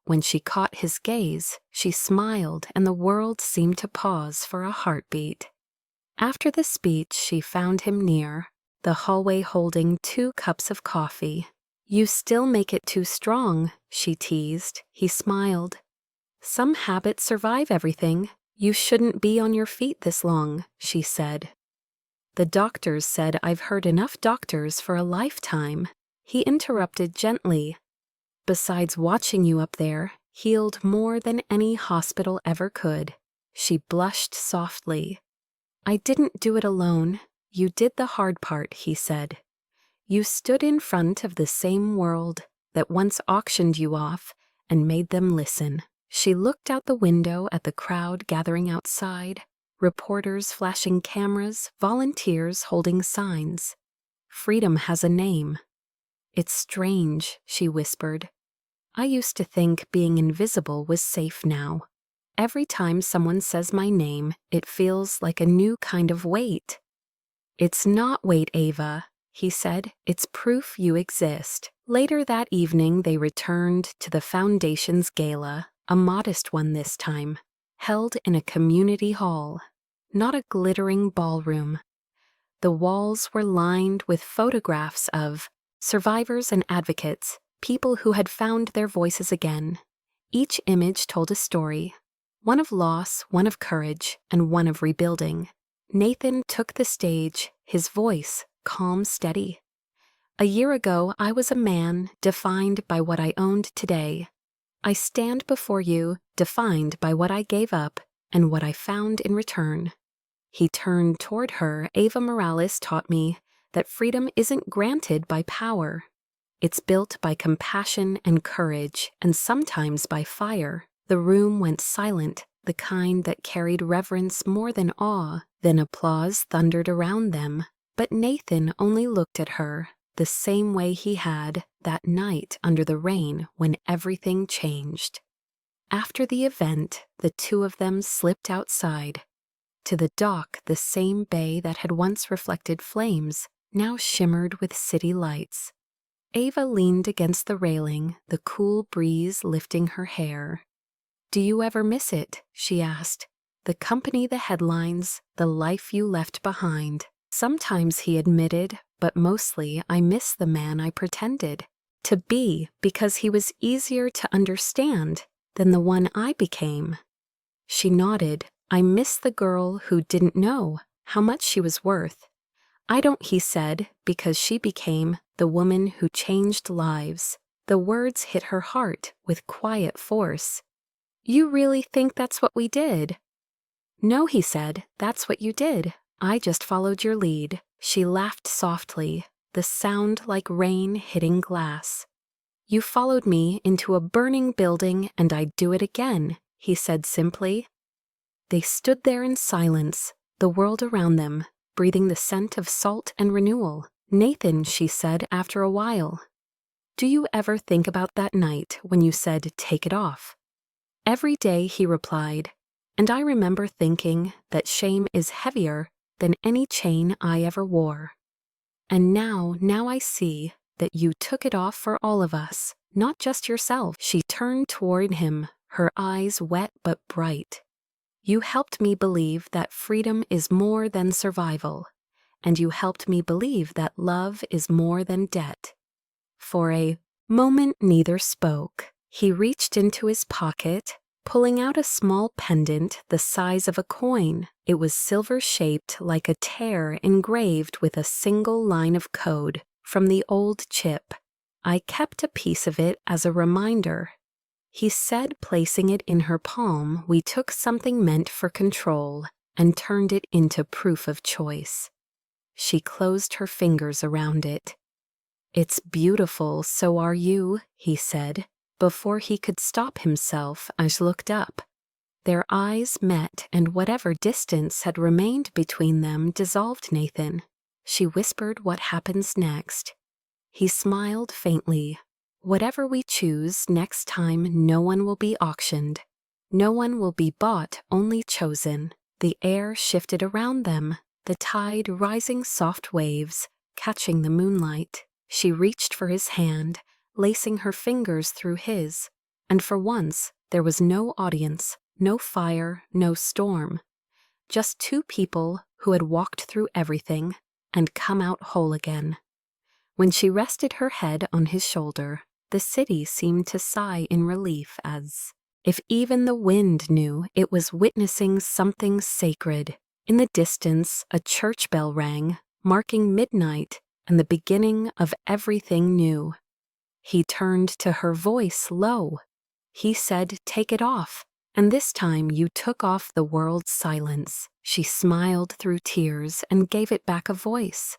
S1: When she caught his gaze, she smiled and the world seemed to pause for a heartbeat. After the speech, she found him near the hallway holding 2 cups of coffee. "You still make it too strong," she teased. He smiled. "Some habits survive everything. You shouldn't be on your feet this long," she said. "The doctors said I've heard enough doctors for a lifetime." He interrupted gently. "Besides watching you up there, healed more than any hospital ever could." She blushed softly. "I didn't do it alone. You did the hard part," he said. "You stood in front of the same world that once auctioned you off and made them listen." She looked out the window at the crowd gathering outside, reporters flashing cameras, volunteers holding signs. "Freedom has a name." "It's strange," she whispered. "I used to think being invisible was safe now. Every time someone says my name, it feels like a new kind of weight." "It's not weight, Ava," he said. "It's proof you exist." Later that evening, they returned to the Foundation's gala, a modest one this time, held in a community hall, not a glittering ballroom. The walls were lined with photographs of survivors and advocates, people who had found their voices again. Each image told a story, one of loss, one of courage, and one of rebuilding. Nathan took the stage, his voice calm, steady. "A year ago, I was a man defined by what I owned today. I stand before you, defined by what I gave up and what I found in return." He turned toward her. "Ava Morales taught me that freedom isn't granted by power. It's built by compassion and courage, and sometimes by fire." The room went silent, the kind that carried reverence more than awe. Then applause thundered around them, but Nathan only looked at her the same way he had that night under the rain when everything changed. After the event, the 2 of them slipped outside. To the dock, the same bay that had once reflected flames now shimmered with city lights. Ava leaned against the railing, the cool breeze lifting her hair. "Do you ever miss it?" she asked. "The company, the headlines, the life you left behind." "Sometimes," he admitted, "but mostly I miss the man I pretended to be because he was easier to understand than the one I became." She nodded. "I miss the girl who didn't know how much she was worth." "I don't," he said, "because she became the woman who changed lives." The words hit her heart with quiet force. "You really think that's what we did?" "No," he said, "that's what you did. I just followed your lead." She laughed softly, the sound like rain hitting glass. "You followed me into a burning building and I'd do it again," he said simply. They stood there in silence, the world around them, breathing the scent of salt and renewal. "Nathan," she said after a while, "do you ever think about that night when you said, 'Take it off'?" "Every day," he replied, "and I remember thinking that shame is heavier than any chain I ever wore. And now I see that you took it off for all of us, not just yourself." She turned toward him, her eyes wet but bright. "You helped me believe that freedom is more than survival, and you helped me believe that love is more than debt." For a moment, neither spoke. He reached into his pocket, pulling out a small pendant the size of a coin. It was silver-shaped like a tear engraved with a single line of code from the old chip. "I kept a piece of it as a reminder," he said, placing it in her palm. "We took something meant for control and turned it into proof of choice." She closed her fingers around it. "It's beautiful, so are you," he said. before he could stop himself, Ash looked up. Their eyes met, and whatever distance had remained between them dissolved. Nathan, she whispered, what happens next? He smiled faintly. Whatever we choose next time, no one will be auctioned. No one will be bought, only chosen. The air shifted around them, the tide rising soft waves, catching the moonlight. She reached for his hand, lacing her fingers through his, and for once there was no audience, no fire, no storm. Just two people who had walked through everything and come out whole again. When she rested her head on his shoulder, the city seemed to sigh in relief, as if even the wind knew it was witnessing something sacred. In the distance, a church bell rang, marking midnight and the beginning of everything new. He turned to her, voice low. He said, take it off. And this time you took off the world's silence. She smiled through tears and gave it back a voice.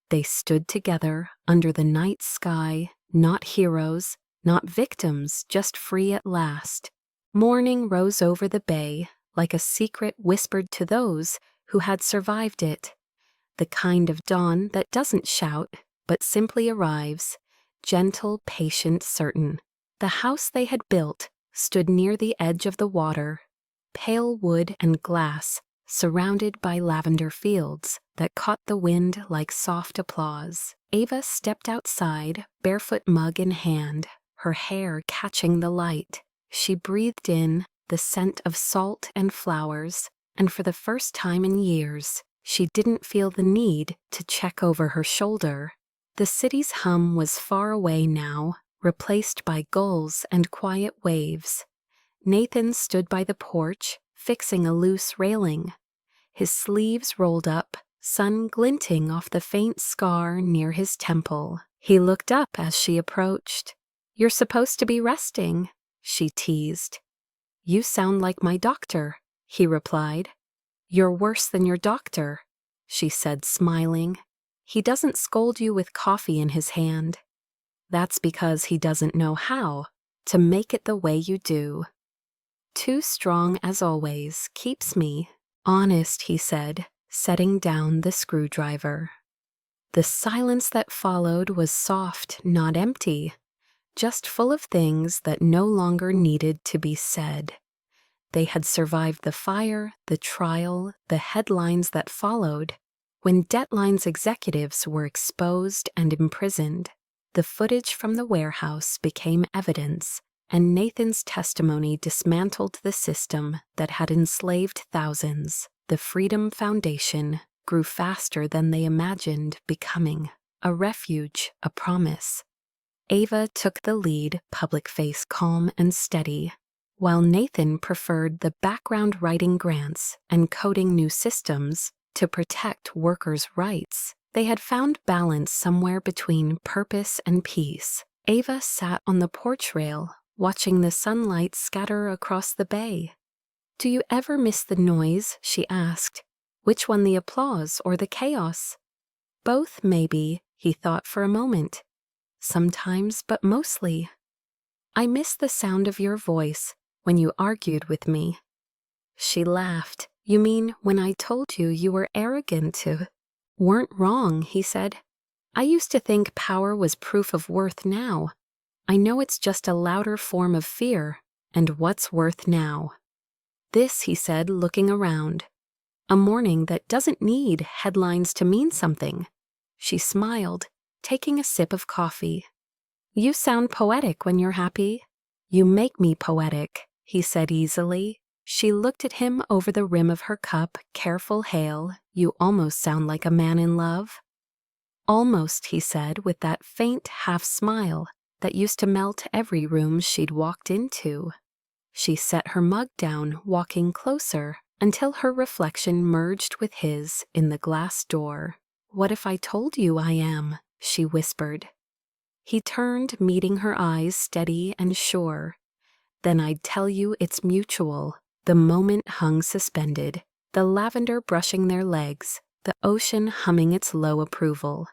S1: They stood together under the night sky, not heroes, not victims, just free at last. Morning rose over the bay, like a secret whispered to those who had survived it. The kind of dawn that doesn't shout, but simply arrives, gentle, patient, certain. The house they had built stood near the edge of the water, pale wood and glass, surrounded by lavender fields that caught the wind like soft applause. Ava stepped outside, barefoot, mug in hand, her hair catching the light. She breathed in the scent of salt and flowers, and for the first time in years, she didn't feel the need to check over her shoulder. The city's hum was far away now, replaced by gulls and quiet waves. Nathan stood by the porch, fixing a loose railing. His sleeves rolled up, sun glinting off the faint scar near his temple. He looked up as she approached. You're supposed to be resting, she teased. You sound like my doctor, he replied. You're worse than your doctor, she said, smiling. He doesn't scold you with coffee in his hand. That's because he doesn't know how to make it the way you do. Too strong as always keeps me honest, he said, setting down the screwdriver. The silence that followed was soft, not empty, just full of things that no longer needed to be said. They had survived the fire, the trial, the headlines that followed. When Deadline's executives were exposed and imprisoned, the footage from the warehouse became evidence, and Nathan's testimony dismantled the system that had enslaved thousands. The Freedom Foundation grew faster than they imagined becoming, a refuge, a promise. Ava took the lead, public face calm and steady, while Nathan preferred the background writing grants and coding new systems to protect workers' rights. They had found balance somewhere between purpose and peace. Ava sat on the porch rail, watching the sunlight scatter across the bay. Do you ever miss the noise? She asked. Which one, the applause or the chaos? Both, maybe, he thought for a moment. Sometimes, but mostly. I miss the sound of your voice when you argued with me. She laughed. You mean when I told you you were arrogant to... Weren't wrong, he said. I used to think power was proof of worth now. I know it's just a louder form of fear. And what's worth now? This, he said, looking around. A morning that doesn't need headlines to mean something. She smiled, taking a sip of coffee. You sound poetic when you're happy. You make me poetic, he said easily. She looked at him over the rim of her cup, careful hail. You almost sound like a man in love. Almost, he said, with that faint half-smile that used to melt every room she'd walked into. She set her mug down, walking closer, until her reflection merged with his in the glass door. What if I told you I am? She whispered. He turned, meeting her eyes steady and sure. Then I'd tell you it's mutual. The moment hung suspended, the lavender brushing their legs, the ocean humming its low approval.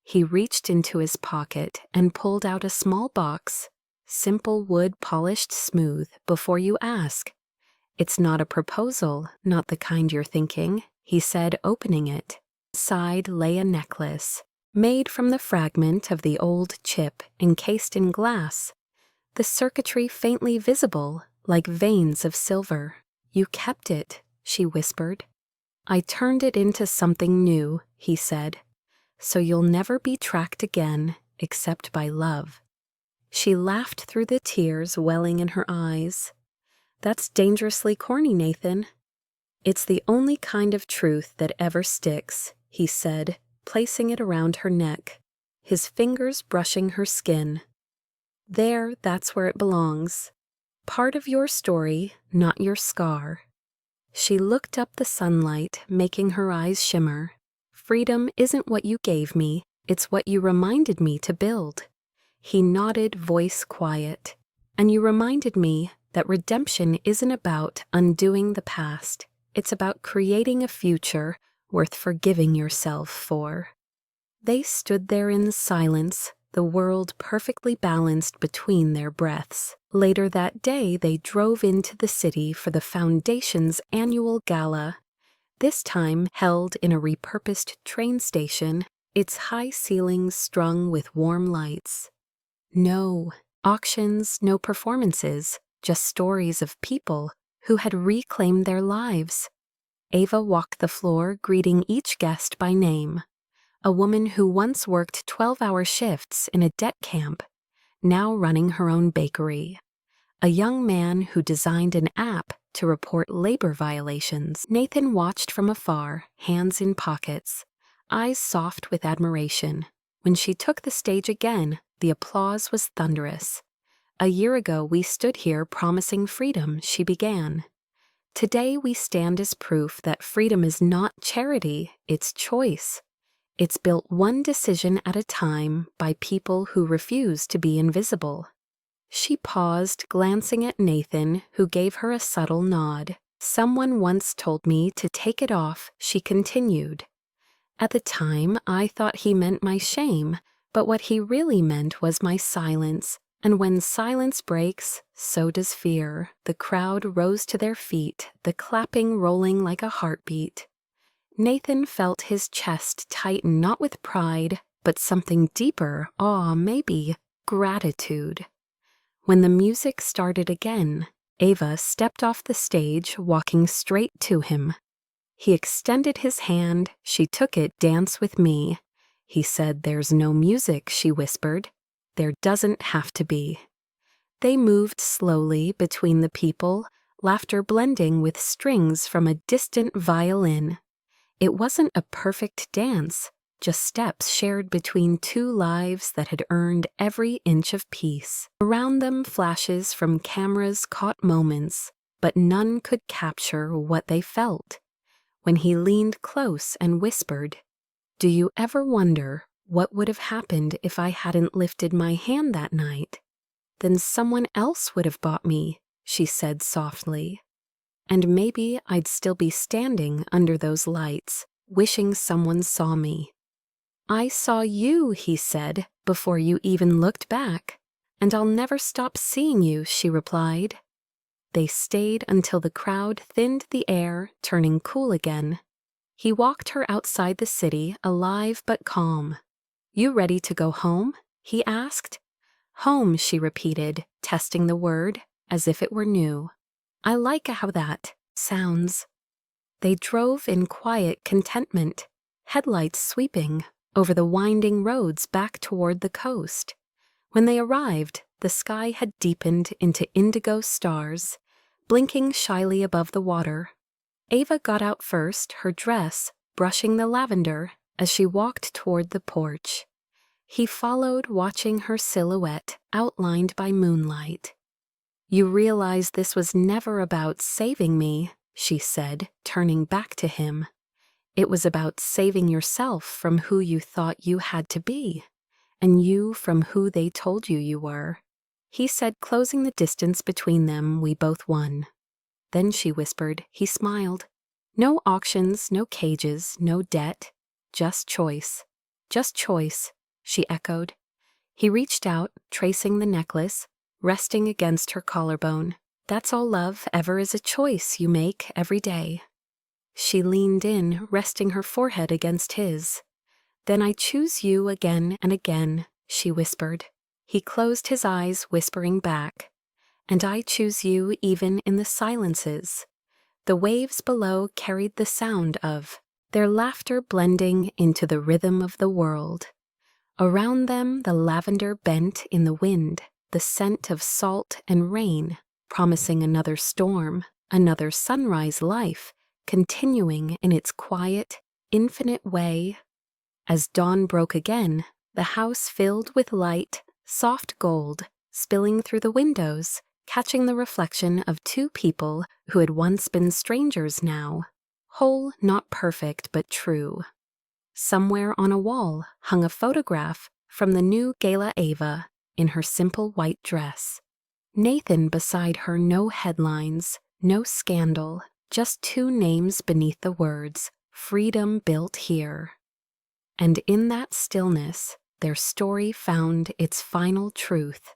S1: He reached into his pocket and pulled out a small box, simple wood polished smooth before you ask. It's not a proposal, not the kind you're thinking, he said, opening it. Inside lay a necklace, made from the fragment of the old chip encased in glass, the circuitry faintly visible like veins of silver. You kept it, she whispered. I turned it into something new, he said, so you'll never be tracked again except by love. She laughed through the tears welling in her eyes. That's dangerously corny, Nathan. It's the only kind of truth that ever sticks, he said, placing it around her neck, his fingers brushing her skin. There, that's where it belongs. Part of your story, not your scar. She looked up the sunlight, making her eyes shimmer. Freedom isn't what you gave me, it's what you reminded me to build. He nodded, voice quiet. And you reminded me that redemption isn't about undoing the past. It's about creating a future worth forgiving yourself for. They stood there in silence, the world perfectly balanced between their breaths. Later that day, they drove into the city for the Foundation's annual gala, this time held in a repurposed train station, its high ceilings strung with warm lights. No auctions, no performances, just stories of people who had reclaimed their lives. Ava walked the floor, greeting each guest by name. A woman who once worked 12-hour shifts in a debt camp, now running her own bakery. A young man who designed an app to report labor violations. Nathan watched from afar, hands in pockets, eyes soft with admiration. When she took the stage again, the applause was thunderous. A year ago we stood here promising freedom, she began. Today we stand as proof that freedom is not charity, it's choice. It's built one decision at a time by people who refuse to be invisible. She paused, glancing at Nathan, who gave her a subtle nod. Someone once told me to take it off, she continued. At the time, I thought he meant my shame, but what he really meant was my silence. And when silence breaks, so does fear. The crowd rose to their feet, the clapping rolling like a heartbeat. Nathan felt his chest tighten, not with pride, but something deeper, awe, maybe gratitude. When the music started again, Ava stepped off the stage, walking straight to him. He extended his hand, she took it. Dance with me. He said, there's no music, she whispered. There doesn't have to be. They moved slowly between the people, laughter blending with strings from a distant violin. It wasn't a perfect dance, just steps shared between two lives that had earned every inch of peace. Around them, flashes from cameras caught moments, but none could capture what they felt. When he leaned close and whispered, do you ever wonder what would have happened if I hadn't lifted my hand that night? Then someone else would have bought me, she said softly. And maybe I'd still be standing under those lights, wishing someone saw me. I saw you, he said, before you even looked back. And I'll never stop seeing you, she replied. They stayed until the crowd thinned the air, turning cool again. He walked her outside the city, alive but calm. You ready to go home? He asked. Home, she repeated, testing the word, as if it were new. I like how that sounds. They drove in quiet contentment, headlights sweeping over the winding roads back toward the coast. When they arrived, the sky had deepened into indigo stars, blinking shyly above the water. Ava got out first, her dress brushing the lavender as she walked toward the porch. He followed, watching her silhouette outlined by moonlight. You realize this was never about saving me, she said, turning back to him. It was about saving yourself from who you thought you had to be, and you from who they told you you were. He said, closing the distance between them, we both won. Then she whispered, he smiled. No auctions, no cages, no debt, just choice. Just choice, she echoed. He reached out, tracing the necklace, resting against her collarbone. That's all love ever is, a choice you make every day. She leaned in, resting her forehead against his. Then I choose you again and again, she whispered. He closed his eyes, whispering back. And I choose you even in the silences. The waves below carried the sound of their laughter blending into the rhythm of the world. Around them the lavender bent in the wind, the scent of salt and rain, promising another storm, another sunrise life, continuing in its quiet, infinite way. As dawn broke again, the house filled with light, soft gold, spilling through the windows, catching the reflection of two people who had once been strangers now, whole, not perfect, but true. Somewhere on a wall hung a photograph from the new Gala Ava in her simple white dress. Nathan beside her, no headlines, no scandal, just two names beneath the words, "Freedom built here." And in that stillness, their story found its final truth,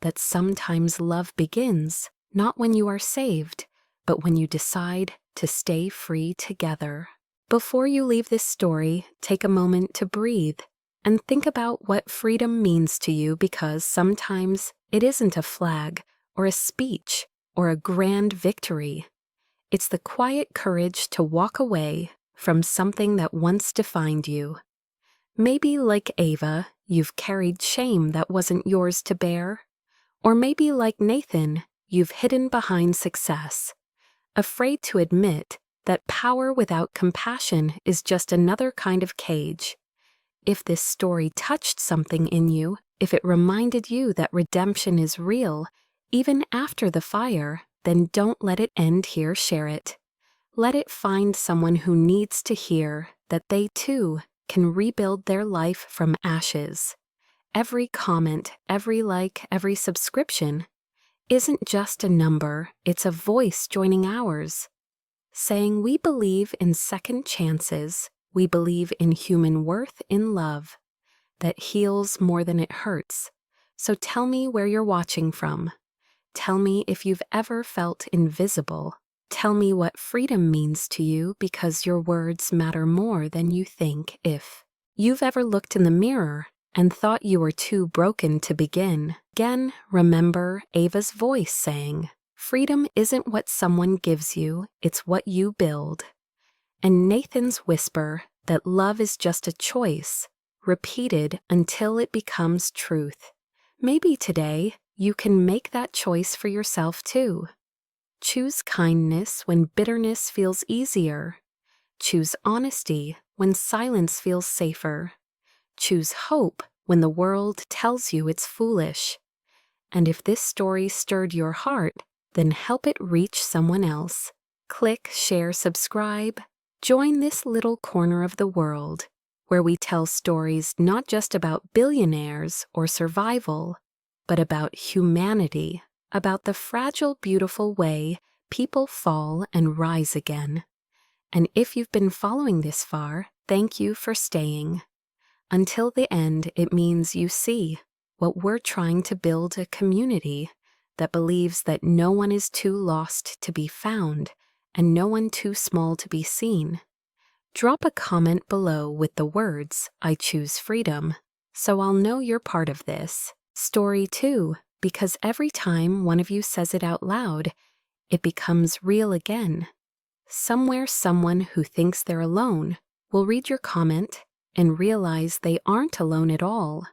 S1: that sometimes love begins not when you are saved, but when you decide to stay free together. Before you leave this story, take a moment to breathe and think about what freedom means to you, because sometimes it isn't a flag or a speech or a grand victory. It's the quiet courage to walk away from something that once defined you. Maybe, like Ava, you've carried shame that wasn't yours to bear. Or maybe, like Nathan, you've hidden behind success, afraid to admit that power without compassion is just another kind of cage. If this story touched something in you, if it reminded you that redemption is real, even after the fire, then don't let it end here. Share it. Let it find someone who needs to hear that they too can rebuild their life from ashes. Every comment, every like, every subscription isn't just a number, it's a voice joining ours, saying we believe in second chances, we believe in human worth, in love that heals more than it hurts. So tell me where you're watching from. Tell me if you've ever felt invisible. Tell me what freedom means to you, because your words matter more than you think. If you've ever looked in the mirror and thought you were too broken to begin, again, remember Ava's voice saying, freedom isn't what someone gives you, it's what you build. And Nathan's whisper that love is just a choice, repeated until it becomes truth. Maybe today you can make that choice for yourself too. Choose kindness when bitterness feels easier. Choose honesty when silence feels safer. Choose hope when the world tells you it's foolish. And if this story stirred your heart, then help it reach someone else. Click, share, subscribe. Join this little corner of the world where we tell stories not just about billionaires or survival, but about humanity, about the fragile, beautiful way people fall and rise again. And if you've been following this far, thank you for staying. Until the end, it means you see what we're trying to build, a community that believes that no one is too lost to be found and no one too small to be seen. Drop a comment below with the words, "I choose freedom," so I'll know you're part of this story too, because every time one of you says it out loud, it becomes real again. Somewhere, someone who thinks they're alone will read your comment and realize they aren't alone at all.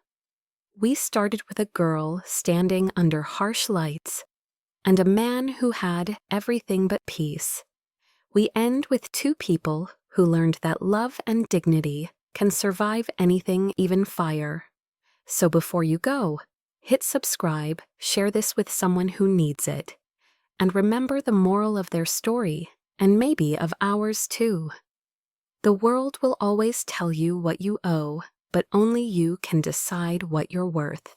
S1: We started with a girl standing under harsh lights and a man who had everything but peace. We end with two people who learned that love and dignity can survive anything, even fire. So before you go, hit subscribe, share this with someone who needs it, and remember the moral of their story, and maybe of ours too. The world will always tell you what you owe, but only you can decide what you're worth.